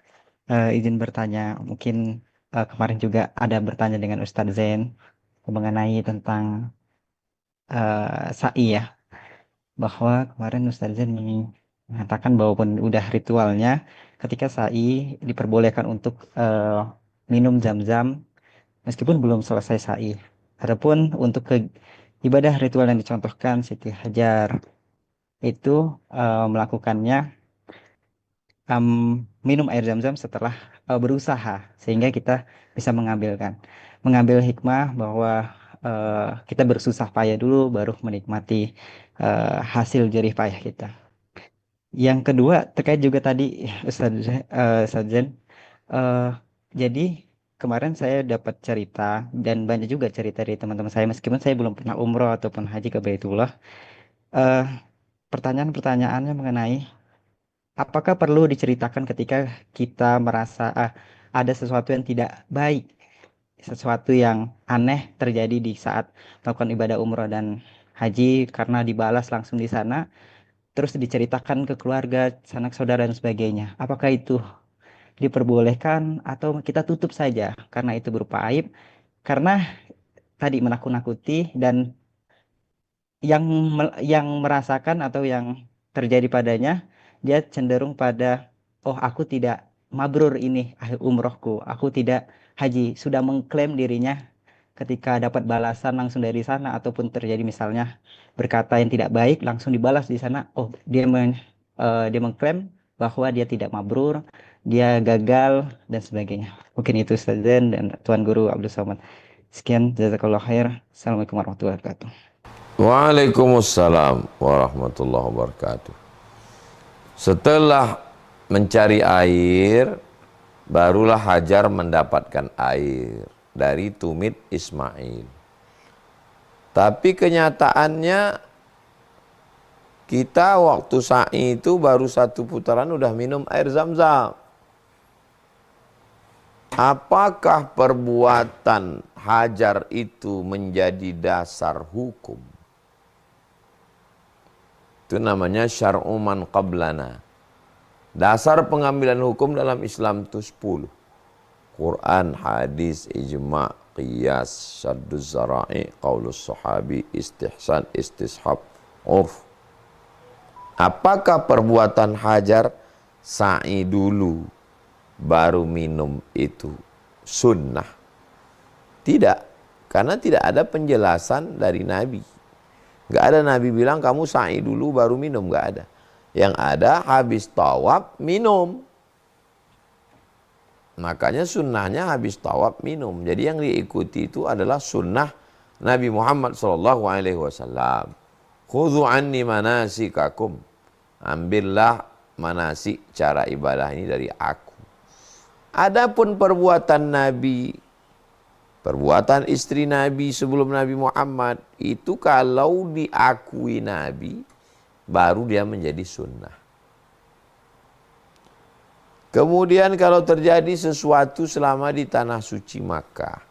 Izin bertanya, mungkin kemarin juga ada bertanya dengan Ustadz Zain mengenai tentang sa'i ya. Bahwa kemarin Ustadz Zain mengatakan bahwa pun udah ritualnya ketika sa'i diperbolehkan untuk minum zam-zam meskipun belum selesai sa'i. Adapun untuk ibadah ritual yang dicontohkan Siti Hajar itu melakukannya minum air zam-zam setelah berusaha, sehingga kita bisa mengambil hikmah bahwa kita bersusah payah dulu baru menikmati hasil jerih payah kita. Yang kedua terkait juga tadi Ustaz Zen, jadi kemarin saya dapat cerita dan banyak juga cerita dari teman-teman saya, meskipun saya belum pernah umroh ataupun haji ke Baitullah. pertanyaan-pertanyaannya mengenai apakah perlu diceritakan ketika kita merasa ada sesuatu yang tidak baik, sesuatu yang aneh terjadi di saat melakukan ibadah umroh dan haji karena dibalas langsung di sana, terus diceritakan ke keluarga, sanak saudara dan sebagainya. Apakah itu diperbolehkan atau kita tutup saja karena itu berupa aib? Karena tadi menakut-nakuti dan yang merasakan atau yang terjadi padanya dia cenderung pada oh aku tidak mabrur ini umrohku, aku tidak haji, sudah mengklaim dirinya ketika dapat balasan langsung dari sana ataupun terjadi misalnya berkata yang tidak baik langsung dibalas di sana, oh dia mengklaim bahwa dia tidak mabrur, dia gagal dan sebagainya. Mungkin itu saja dan Tuan Guru Abdul Somad. Sekian, jazakallah khair. Assalamualaikum warahmatullahi wabarakatuh. Waalaikumsalam warahmatullahi wabarakatuh. Setelah mencari air, barulah Hajar mendapatkan air dari tumit Ismail. Tapi kenyataannya kita waktu sa'i itu baru satu putaran udah minum air Zam-Zam. Apakah perbuatan Hajar itu menjadi dasar hukum? Itu namanya syar'u man qablana. Dasar pengambilan hukum dalam Islam itu 10. Quran, hadis, ijma', qiyas, syadduz zara'i, qaulus sahabi, istihsan, istishab, urf. Apakah perbuatan Hajar sa'i dulu baru minum itu sunnah? Tidak, karena tidak ada penjelasan dari Nabi. Nggak ada Nabi bilang kamu sa'i dulu baru minum, nggak ada. Yang ada habis tawaf minum. Makanya sunnahnya habis tawaf minum. Jadi yang diikuti itu adalah sunnah Nabi Muhammad SAW. Khudhu anni manasikakum. Ambillah manasik, cara ibadah ini dari aku. Adapun perbuatan Nabi, perbuatan istri Nabi sebelum Nabi Muhammad, itu kalau diakui Nabi, baru dia menjadi sunnah. Kemudian kalau terjadi sesuatu selama di tanah suci Makkah,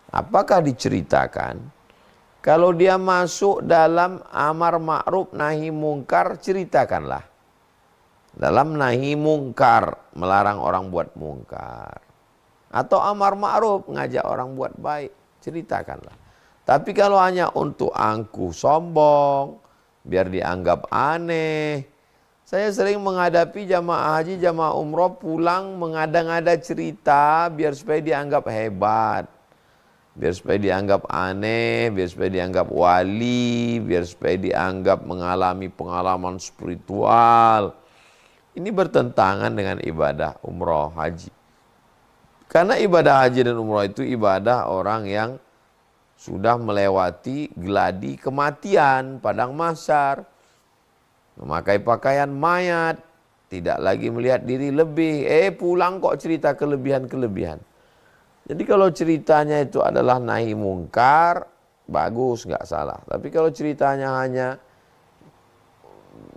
apakah diceritakan? Kalau dia masuk dalam amar ma'ruf nahi mungkar, ceritakanlah. Dalam nahi mungkar, melarang orang buat mungkar. Atau amar ma'ruf, ngajak orang buat baik, ceritakanlah. Tapi kalau hanya untuk angkuh sombong, biar dianggap aneh. Saya sering menghadapi jamaah haji, jamaah umroh pulang mengada-ngada cerita biar supaya dianggap hebat. Biar supaya dianggap aneh, biar supaya dianggap wali, biar supaya dianggap mengalami pengalaman spiritual. Ini bertentangan dengan ibadah umroh haji. Karena ibadah haji dan umroh itu ibadah orang yang sudah melewati geladi kematian, padang mahsyar, memakai pakaian mayat, tidak lagi melihat diri lebih, pulang kok cerita kelebihan-kelebihan. Jadi kalau ceritanya itu adalah nahi mungkar, bagus, nggak salah. Tapi kalau ceritanya hanya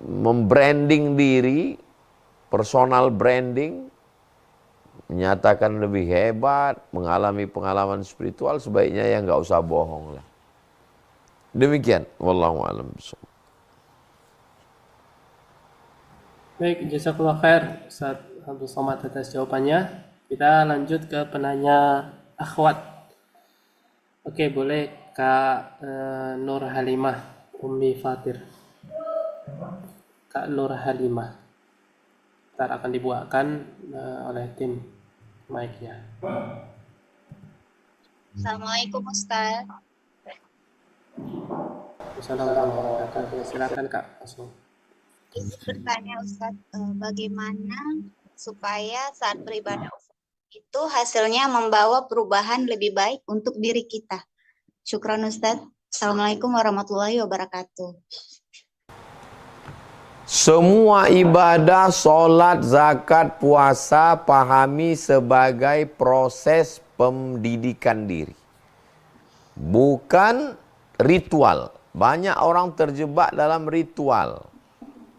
membranding diri, personal branding, menyatakan lebih hebat, mengalami pengalaman spiritual, sebaiknya ya nggak usah bohong lah. Demikian, wallahu a'lam bishawab. Baik, jazakallah khair Ustaz Abdul Somad atas jawabannya. Kita lanjut ke penanya akhwat. Oke, boleh Kak Nur Halimah Ummi Fatir. Kak Nur Halimah. Ntar akan dibuatkan oleh tim mic-nya. Assalamualaikum Ustaz. Assalamualaikum. Silakan Kak. Langsung. Izin bertanya Ustaz, bagaimana supaya saat beribadah itu hasilnya membawa perubahan lebih baik untuk diri kita? Syukran Ustaz. Assalamualaikum warahmatullahi wabarakatuh. Semua ibadah, solat, zakat, puasa, pahami sebagai proses pendidikan diri. Bukan ritual. Banyak orang terjebak dalam ritual.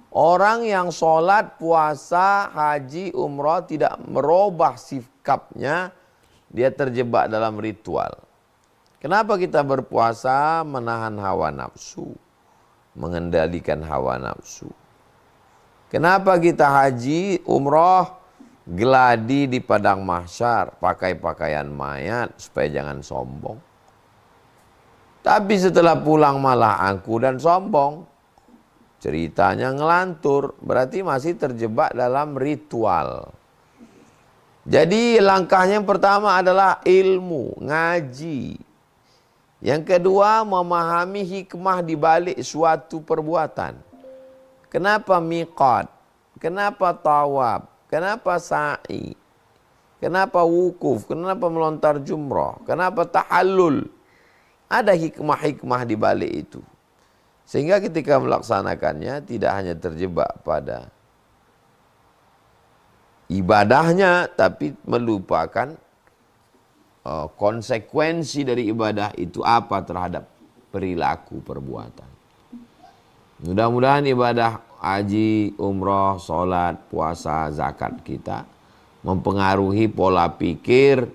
Orang yang sholat, puasa, haji, umrah tidak merubah sikapnya, dia terjebak dalam ritual. Kenapa kita berpuasa? Menahan hawa nafsu, mengendalikan hawa nafsu. Kenapa kita haji, umrah? Geladi di padang mahsyar, pakai pakaian mayat supaya jangan sombong. Tapi setelah pulang malah angku dan sombong. Ceritanya ngelantur, berarti masih terjebak dalam ritual. Jadi langkahnya yang pertama adalah ilmu, ngaji. Yang kedua, memahami hikmah di balik suatu perbuatan. Kenapa miqat? Kenapa tawab? Kenapa sa'i? Kenapa wukuf? Kenapa melontar jumrah? Kenapa tahallul? Ada hikmah-hikmah di balik itu. Sehingga ketika melaksanakannya tidak hanya terjebak pada ibadahnya, tapi melupakan konsekuensi dari ibadah itu apa terhadap perilaku perbuatan. Mudah-mudahan ibadah haji, umrah, sholat, puasa, zakat kita mempengaruhi pola pikir,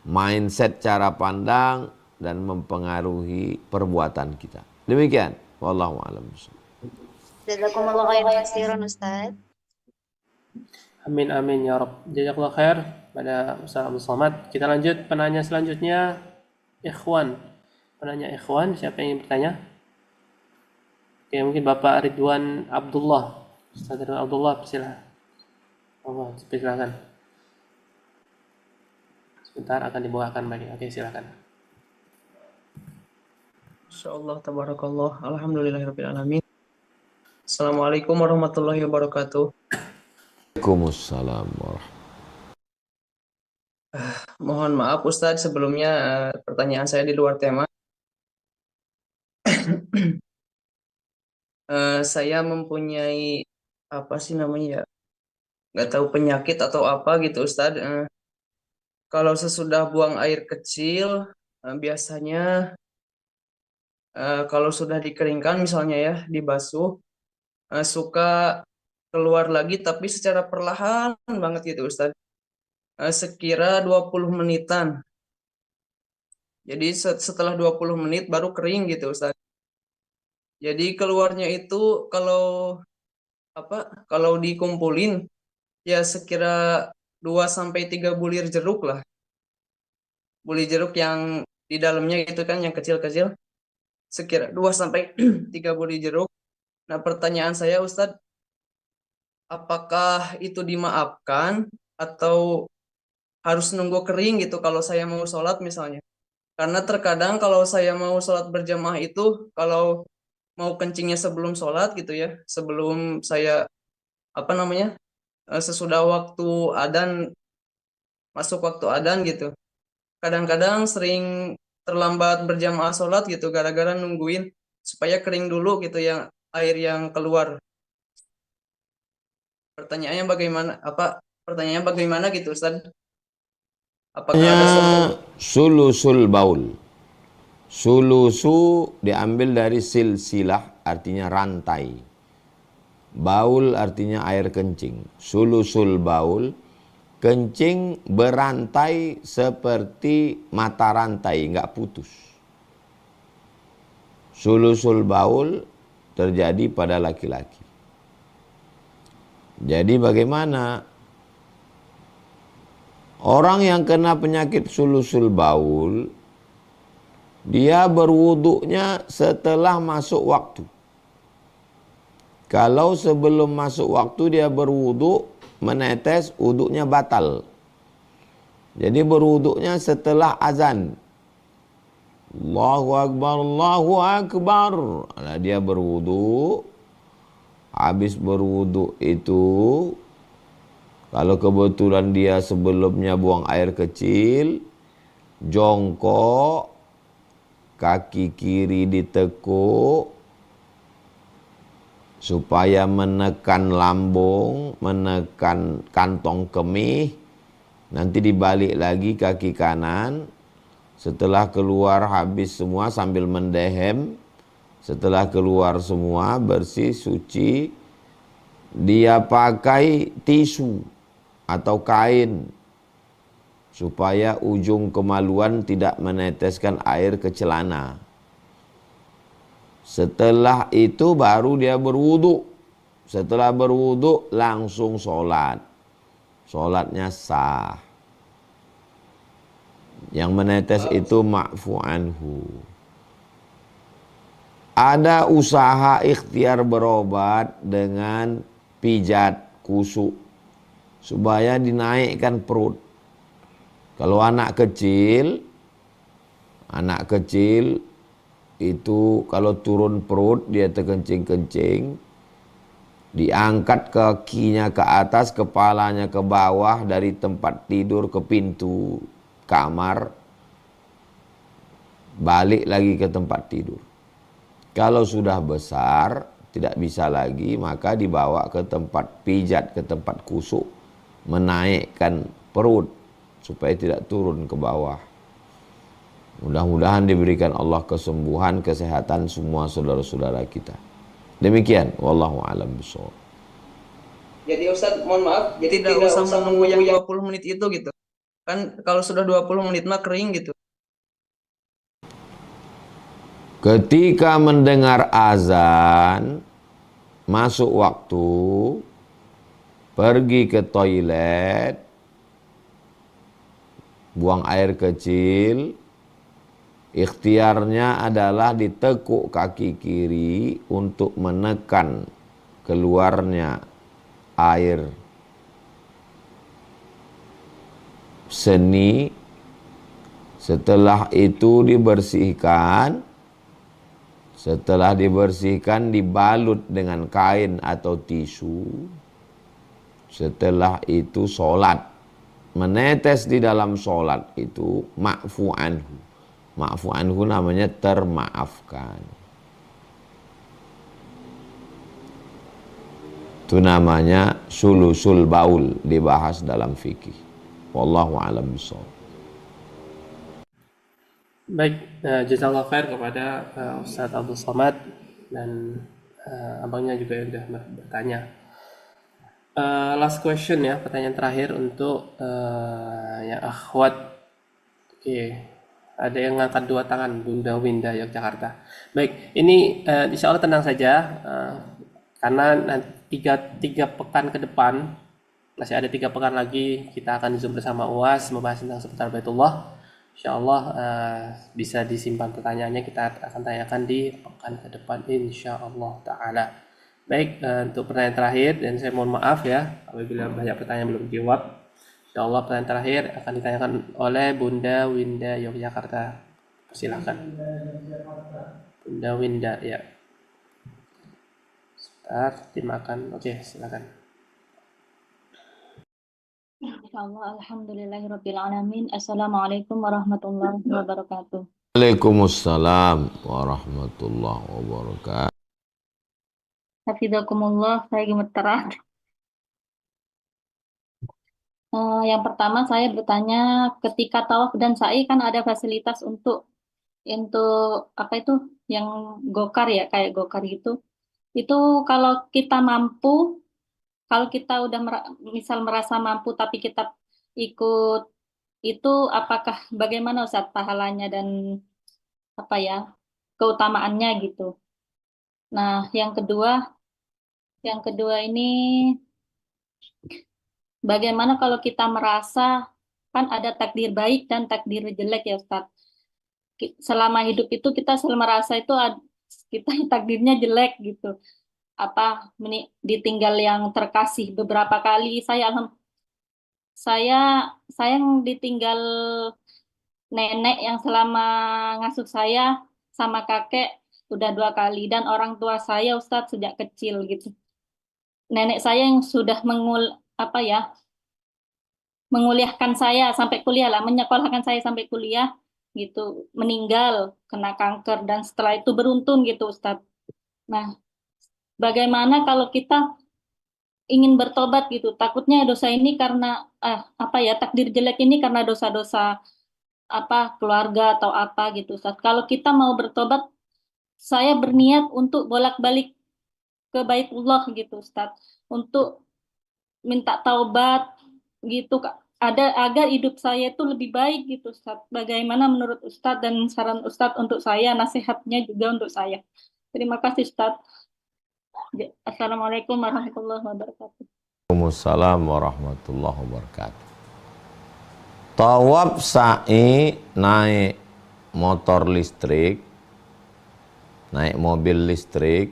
mindset cara pandang, dan mempengaruhi perbuatan kita. Demikian. Wallahu a'lam. Jazakumullah khairan katsiran Ustaz. Amin amin ya Rabb. Jazakallah khair pada Ustaz Abdul Somad. Kita lanjut penanya selanjutnya, Ikhwan. Penanya Ikhwan, siapa yang ingin bertanya? Oke, mungkin Bapak Ridwan Abdullah. Ustaz Ridwan Abdullah, persilakan. Allah, silakan. Sebentar akan dibawakan lagi. Oke, silakan. Insyaallah, tabarakallah, alhamdulillahirrahmanirrahim. Assalamualaikum warahmatullahi wabarakatuh. Waalaikumsalam warahmatullahi. Mohon maaf Ustadz, sebelumnya pertanyaan saya di luar tema. Saya mempunyai apa sih namanya ya? Nggak tahu penyakit atau apa gitu Ustadz. Kalau sesudah buang air kecil, biasanya kalau sudah dikeringkan misalnya ya, dibasuh, suka keluar lagi tapi secara perlahan banget gitu Ustadz. Sekira 20 menitan. Jadi setelah 20 menit baru kering gitu Ustadz. Jadi keluarnya itu kalau dikumpulin ya sekira 2 sampai 3 bulir jeruk lah. Bulir jeruk yang di dalamnya itu kan yang kecil-kecil. Sekira 2 sampai 3 bulir jeruk. Nah, pertanyaan saya Ustadz, apakah itu dimaafkan atau harus nunggu kering gitu kalau saya mau sholat misalnya? Karena terkadang kalau saya mau sholat berjamaah itu, kalau mau kencingnya sebelum sholat gitu ya, sebelum saya sesudah waktu adzan, masuk waktu adzan gitu, kadang-kadang sering terlambat berjamaah sholat gitu gara-gara nungguin supaya kering dulu gitu yang air yang keluar. Pertanyaannya bagaimana gitu Ustaz? Apakah ada sulusul baul? Sulusu diambil dari silsilah, artinya rantai. Baul artinya air kencing. Sulusul baul, kencing berantai seperti mata rantai, enggak putus. Sulusul baul terjadi pada laki-laki. Jadi bagaimana? Orang yang kena penyakit sulusul baul, dia berwuduknya setelah masuk waktu. Kalau sebelum masuk waktu dia berwuduk, menetes, wuduknya batal. Jadi berwuduknya setelah azan. Allahu Akbar, Allahu Akbar. Nah, dia berwuduk. Habis berwuduk itu, kalau kebetulan dia sebelumnya buang air kecil, jongkok, kaki kiri ditekuk, supaya menekan lambung, menekan kantong kemih, nanti dibalik lagi kaki kanan, setelah keluar habis semua sambil mendehem, setelah keluar semua bersih, suci, dia pakai tisu atau kain supaya ujung kemaluan tidak meneteskan air ke celana. Setelah itu baru dia berwudu. Setelah berwudu langsung sholat. Sholatnya sah. Yang menetes itu ma'fu anhu. Ada usaha ikhtiar berobat dengan pijat kusuk supaya dinaikkan perut. Kalau anak kecil itu kalau turun perut dia terkencing-kencing, diangkat kakinya ke atas, kepalanya ke bawah dari tempat tidur ke pintu kamar, balik lagi ke tempat tidur. Kalau sudah besar tidak bisa lagi, maka dibawa ke tempat pijat, ke tempat kusuk, menaikkan perut supaya tidak turun ke bawah. Mudah-mudahan diberikan Allah kesembuhan, kesehatan semua saudara-saudara kita. Demikian, wallahu a'lam bishawab. Jadi Ustadz, mohon maaf, jadi tidak usah menunggu yang 20 menit itu gitu. Kan kalau sudah 20 menit mah kering gitu. Ketika mendengar azan, masuk waktu, pergi ke toilet, buang air kecil, ikhtiarnya adalah ditekuk kaki kiri untuk menekan keluarnya air seni. Setelah itu dibersihkan. Setelah dibersihkan dibalut dengan kain atau tisu. Setelah itu sholat. Menetes di dalam sholat itu ma'fu anhu. Ma'fu anhu namanya termaafkan. Itu namanya sulusul baul, dibahas dalam fikih. Wallahu a'lam bishawab. Baik, jazakallah khair kepada Ustadz Abdul Somad dan abangnya juga yang sudah bertanya. Last question ya, pertanyaan terakhir untuk yang akhwat. Oke. Ada yang ngangkat 2 tangan, Bunda Winda Yogyakarta. Baik, ini insya Allah tenang saja, karena nanti 3 pekan ke depan, masih ada 3 pekan lagi, kita akan Zoom bersama UAS, membahas tentang seputar Baitullah. Insya Allah bisa disimpan pertanyaannya, kita akan tanyakan di pekan ke depan, insya Allah ta'ala. Baik, untuk pertanyaan terakhir, dan saya mohon maaf ya, apabila banyak pertanyaan belum dijawab. Insyaallah pertanyaan terakhir akan ditanyakan oleh Bunda Winda Yogyakarta. Silakan. Bunda Winda, ya. Sebentar, dimakan. Oke, silakan. Insyaallah, alhamdulillahirabbil alamin. Assalamualaikum warahmatullahi wabarakatuh. Waalaikumsalam warahmatullahi wabarakatuh. Hafizakumullah, saya gemeteran. Yang pertama saya bertanya, ketika tawaf dan sa'i kan ada fasilitas untuk apa itu yang gokar ya, kayak gokar gitu. Itu kalau kita mampu, kalau kita udah misal merasa mampu tapi kita ikut itu, apakah bagaimana Ustadz pahalanya dan apa ya keutamaannya gitu. Nah, yang kedua ini bagaimana kalau kita merasa kan ada takdir baik dan takdir jelek ya Ustadz. Selama hidup itu kita selalu merasa itu kita takdirnya jelek gitu. Apa ditinggal yang terkasih beberapa kali. Saya yang ditinggal nenek yang selama ngasuh saya sama kakek udah 2 kali, dan orang tua saya Ustadz sejak kecil gitu. Nenek saya yang sudah menguliahkan saya sampai kuliah lah, menyekolahkan saya sampai kuliah gitu, meninggal kena kanker, dan setelah itu beruntun gitu Ustadz. Nah, bagaimana kalau kita ingin bertobat gitu, takutnya dosa ini karena takdir jelek ini karena dosa-dosa keluarga atau apa gitu Ustadz. Kalau kita mau bertobat, saya berniat untuk bolak-balik ke Baitullah gitu Ustadz, untuk minta taubat gitu Kak. Ada agar hidup saya itu lebih baik gitu Ustaz. Bagaimana menurut Ustaz dan saran Ustaz untuk saya, nasihatnya juga untuk saya. Terima kasih Ustaz. Assalamualaikum warahmatullahi wabarakatuh. Waalaikumsalam warahmatullahi wabarakatuh. Tawaf sa'i naik motor listrik, naik mobil listrik,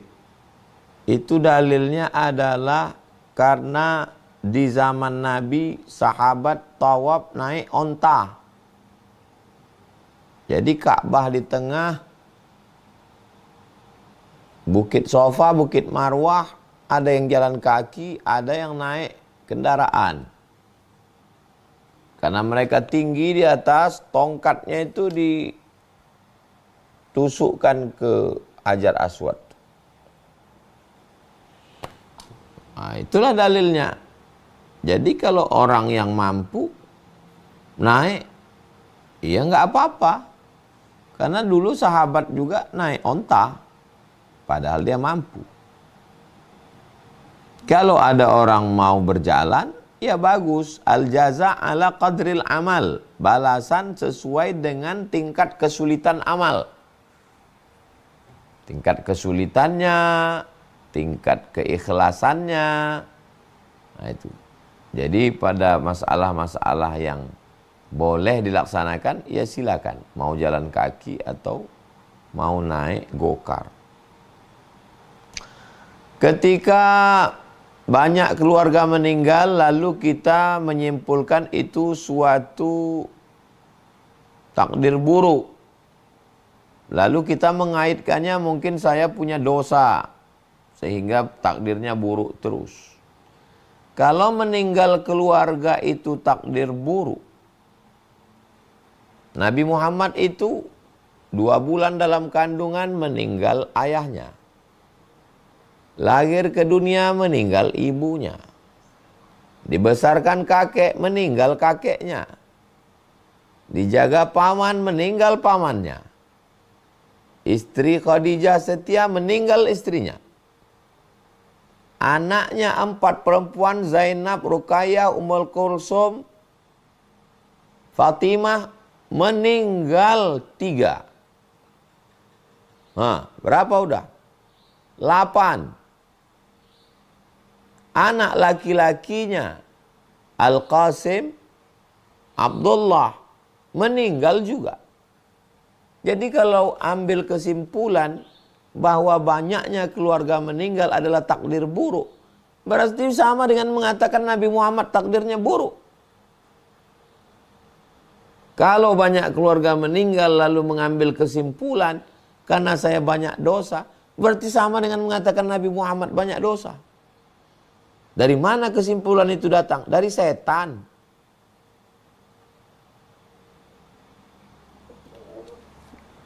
itu dalilnya adalah karena di zaman Nabi sahabat tawaf naik onta. Jadi Ka'bah di tengah, Bukit Sofa, Bukit Marwah, ada yang jalan kaki, ada yang naik kendaraan. Karena mereka tinggi di atas, tongkatnya itu ditusukkan ke Hajar Aswad. Nah, itulah dalilnya. Jadi kalau orang yang mampu naik, ya nggak apa-apa. Karena dulu sahabat juga naik onta, padahal dia mampu. Kalau ada orang mau berjalan, ya bagus. Al-jaza ala qadril amal. Balasan sesuai dengan tingkat kesulitan amal. Tingkat kesulitannya, tingkat keikhlasannya. Nah itu. Jadi pada masalah-masalah yang boleh dilaksanakan, ya silakan. Mau jalan kaki atau mau naik gokar. Ketika banyak keluarga meninggal, lalu kita menyimpulkan itu suatu takdir buruk. Lalu kita mengaitkannya, mungkin saya punya dosa, sehingga takdirnya buruk terus. Kalau meninggal keluarga itu takdir buruk, Nabi Muhammad itu 2 bulan dalam kandungan meninggal ayahnya. Lahir ke dunia meninggal ibunya. Dibesarkan kakek meninggal kakeknya. Dijaga paman meninggal pamannya. Istri Khadijah setia meninggal istrinya. Anaknya 4 perempuan, Zainab, Ruqayyah, Ummul Kulsum, Fatimah, meninggal 3. Berapa udah? 8. Anak laki-lakinya Al-Qasim, Abdullah, meninggal juga. Jadi kalau ambil kesimpulan bahwa banyaknya keluarga meninggal adalah takdir buruk, berarti sama dengan mengatakan Nabi Muhammad takdirnya buruk. Kalau banyak keluarga meninggal lalu mengambil kesimpulan karena saya banyak dosa, berarti sama dengan mengatakan Nabi Muhammad banyak dosa. Dari mana kesimpulan itu datang? Dari setan.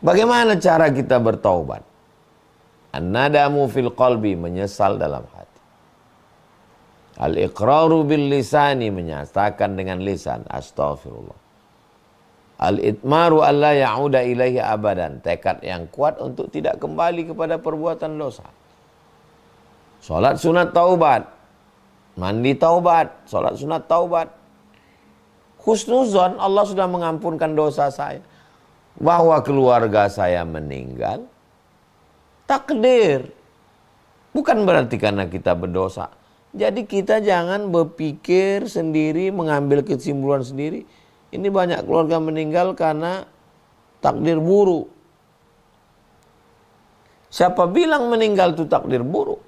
Bagaimana cara kita bertaubat? An-nadamu fil qalbi, menyesal dalam hati. Al-iqraru bil lisani, menyatakan dengan lisan astaghfirullah. Al-itmaru alla ya'uda ilaihi abadan, tekad yang kuat untuk tidak kembali kepada perbuatan dosa. Salat sunat taubat, mandi taubat, salat sunat taubat. Husnuzon, Allah sudah mengampunkan dosa saya. Bahwa keluarga saya meninggal, takdir. Bukan berarti karena kita berdosa. Jadi kita jangan berpikir sendiri, mengambil kesimpulan sendiri. Ini banyak keluarga meninggal karena takdir buruk. Siapa bilang meninggal itu takdir buruk?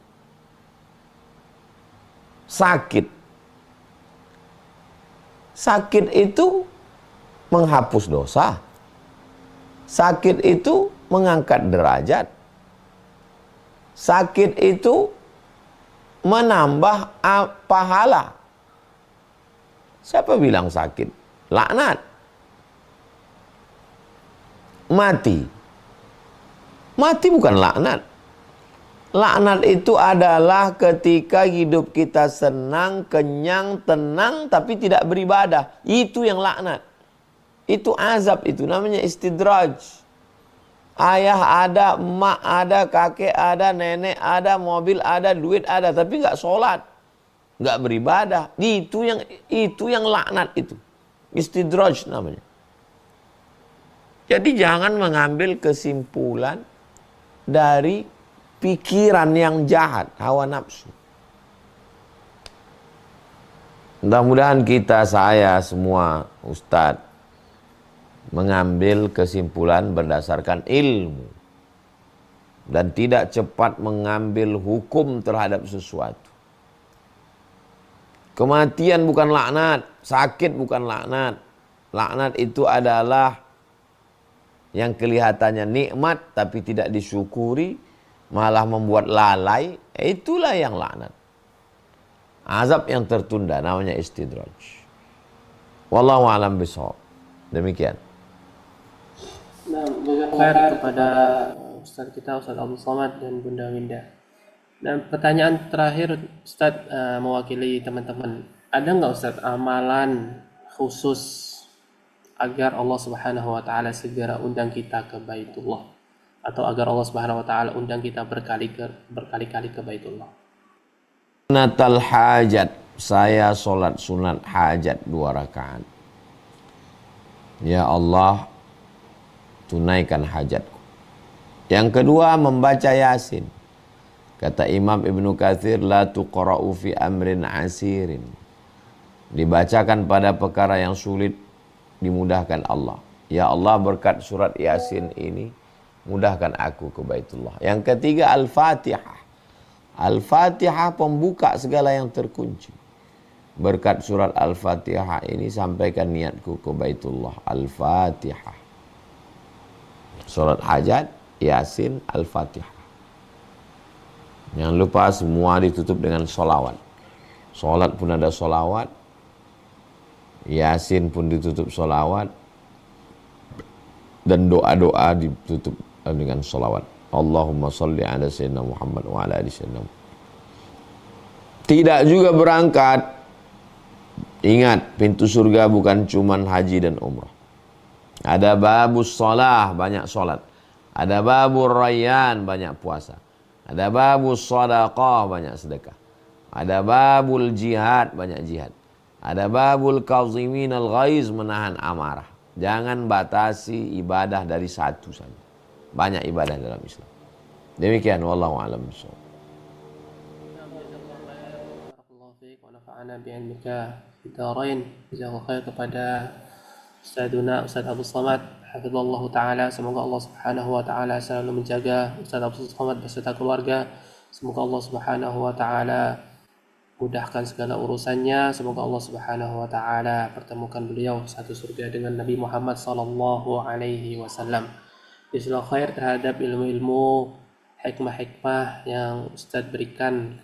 Sakit. Sakit itu menghapus dosa. Sakit itu mengangkat derajat. Sakit itu menambah pahala. Siapa bilang sakit? Laknat. Mati. Mati bukan laknat. Laknat itu adalah ketika hidup kita senang, kenyang, tenang, tapi tidak beribadah. Itu yang laknat. Itu azab, itu namanya istidraj. Ayah ada, emak ada, kakek ada, nenek ada, mobil ada, duit ada, tapi nggak sholat. nggak beribadah. Itu yang laknat itu. Istidraj namanya. Jadi jangan mengambil kesimpulan dari pikiran yang jahat, hawa nafsu. Mudah-mudahan saya semua Ustadz mengambil kesimpulan berdasarkan ilmu dan tidak cepat mengambil hukum terhadap sesuatu. Kematian bukan laknat, sakit bukan laknat. Laknat itu adalah yang kelihatannya nikmat tapi tidak disyukuri, malah membuat lalai, itulah yang laknat. Azab yang tertunda namanya istidraj. Wallahu a'lam bishawab. Demikian. Nah, jazakallahu khair kepada Ustaz kita, Ustaz Abdul Somad dan Bunda Winda. Dan pertanyaan terakhir, Ustaz mewakili teman-teman. Ada nggak Ustaz amalan khusus agar Allah Subhanahu wa taala segera undang kita ke Baitullah, atau agar Allah Subhanahu wa taala undang kita berkali-kali ke Baitullah? Natal hajat, saya sholat sunat hajat 2 rakaat. Ya Allah, tunaikan hajatku. Yang kedua, membaca Yasin. Kata Imam Ibnu Katsir, la tuqra'u fi amrin asirin. Dibacakan pada perkara yang sulit, dimudahkan Allah. Ya Allah, berkat surat Yasin ini, mudahkan aku ke Baitullah. Yang ketiga, Al-Fatihah. Al-Fatihah pembuka segala yang terkunci. Berkat surat Al-Fatihah ini sampaikan niatku ke Baitullah. Al-Fatihah. Surat hajat, Yasin, Al-Fatihah. Jangan lupa semua ditutup dengan sholawat. Sholat pun ada sholawat. Yasin pun ditutup sholawat. Dan doa-doa ditutup dengan sholawat. Allahumma salli ala sayyidina Muhammad wa ala ali sayyidina Muhammad. Tidak juga berangkat. Ingat, pintu surga bukan cuman haji dan umrah. Ada babus shalah, banyak sholat. Ada babur rayyan, banyak puasa. Ada babus sadaqah, banyak sedekah. Ada babul jihad, banyak jihad. Ada babul kazimin al-ghaiz, menahan amarah. Jangan batasi ibadah dari satu saja. Banyak ibadah dalam Islam. Demikian, wallahu a'lam bishawab. Jazakallahu khair kepada Ustadzuna Ustadz Abdul Somad, hafizallahu taala. Semoga Allah Subhanahu wa taala selalu menjaga Ustadz Abdul Somad beserta keluarga. Semoga Allah Subhanahu wa taala mudahkan segala urusannya. Semoga Allah Subhanahu wa taala pertemukan beliau satu surga dengan Nabi Muhammad sallallahu alaihi wasallam. Jazakallahu khair terhadap ilmu-ilmu, hikmah-hikmah yang Ustadz berikan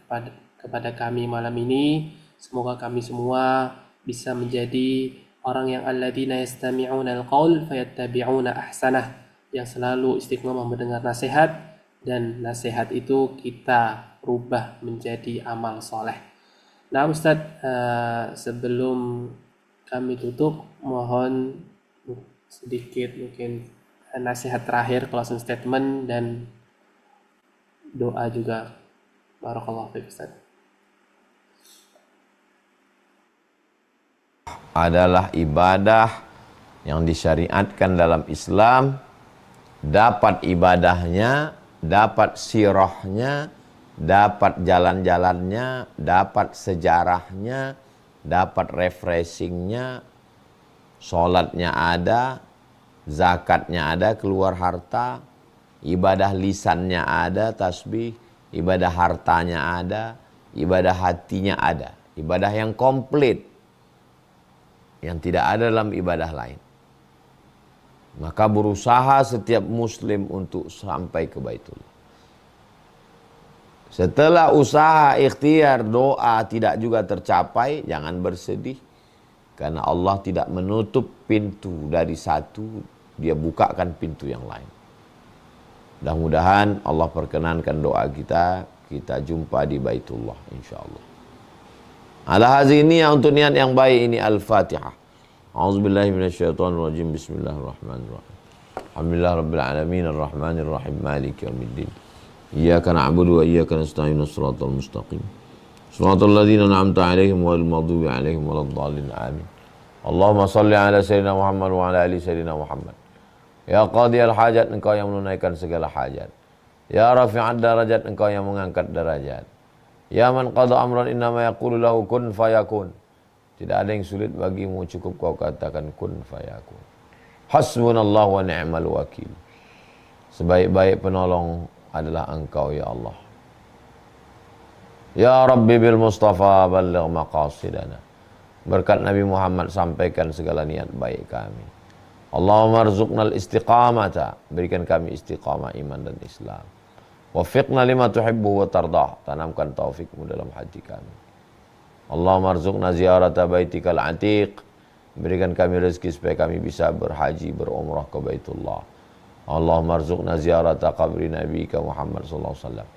kepada kami malam ini. Semoga kami semua bisa menjadi orang yang alladzina yastami'una al-qaul fayattabi'una ahsanah, yang selalu istiqomah mendengar nasihat, dan nasihat itu kita rubah menjadi amal soleh. Nah Ustadz, sebelum kami tutup, mohon sedikit mungkin nasihat terakhir, closing statement dan doa juga. Barakallahu fiik Ustadz. Adalah ibadah yang disyariatkan dalam Islam. Dapat ibadahnya, dapat sirahnya, dapat jalan-jalannya, dapat sejarahnya, dapat refreshingnya, sholatnya ada, zakatnya ada, keluar harta, ibadah lisannya ada, tasbih, ibadah hartanya ada, ibadah hatinya ada, ibadah yang komplit yang tidak ada dalam ibadah lain. Maka berusaha setiap muslim untuk sampai ke Baitullah. Setelah usaha, ikhtiar, doa tidak juga tercapai, jangan bersedih. Karena Allah tidak menutup pintu dari satu, Dia bukakan pintu yang lain. Mudah-mudahan Allah perkenankan doa kita, kita jumpa di Baitullah insyaAllah. Ala hazini untuk niat yang baik ini Al-Fatihah. A'udzubillahi minasyaitonirrajim. Bismillahirrahmanirrahim. Alhamdulillah rabbil alamin arrahmanir rahim maliki yaumiddin. Iyyaka na'budu wa iyyaka nasta'in shiratal mustaqim. Siratal ladzina an'amta 'alaihim ghairil maghdubi 'alaihim waladdallin. Amin. Allahumma salli ala sayyidina Muhammad wa ala ali sayyidina Muhammad. Ya qadiyal hajat, engkau yang menunaikan segala hajat. Ya rafi'ad darajat, engkau yang mengangkat derajat. Ya man qada amran innama yaqulu lahu kun fayakun. Tidak ada yang sulit bagimu, cukup kau katakan kun fayakun. Hasbunallah wa ni'mal wakil. Sebaik-baik penolong adalah engkau ya Allah. Ya Rabbi bil Mustafa balligh maqasidana. Berkat Nabi Muhammad sampaikan segala niat baik kami. Allahumma arzuqnal istiqamata, berikan kami istiqamah iman dan Islam. Wafiqna lima tuhibbu wa tardah, tanamkan taufikmu dalam hati kami. Allahumma arzuqna ziyarata baitikal atiq, berikan kami rezeki supaya kami bisa berhaji, berumrah ke Baitullah. Allahumma arzuqna ziyarata qabri nabiyika Muhammad sallallahu alaihi wasallam,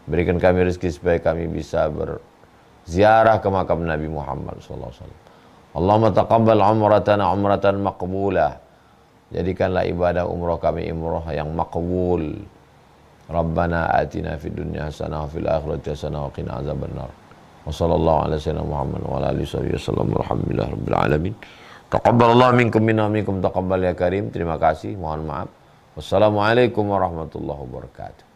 berikan kami rezeki supaya kami bisa berziarah ke makam Nabi Muhammad sallallahu alaihi wasallam. Allahumma taqabbal umratana umratan maqbulah, jadikanlah ibadah umrah kami umrah yang maqbul. Rabbana atina fid dunya hasanah wa fil akhirati hasanah wa qina azabannar. Wa sallallahu ala sayyidina Muhammad wa ala alihi wasallam. Alhamdulillah rabbil alamin. Taqabbalallahu minkum minna minkum taqabbal ya karim. Terima kasih, mohon maaf. Wassalamualaikum warahmatullahi wabarakatuh.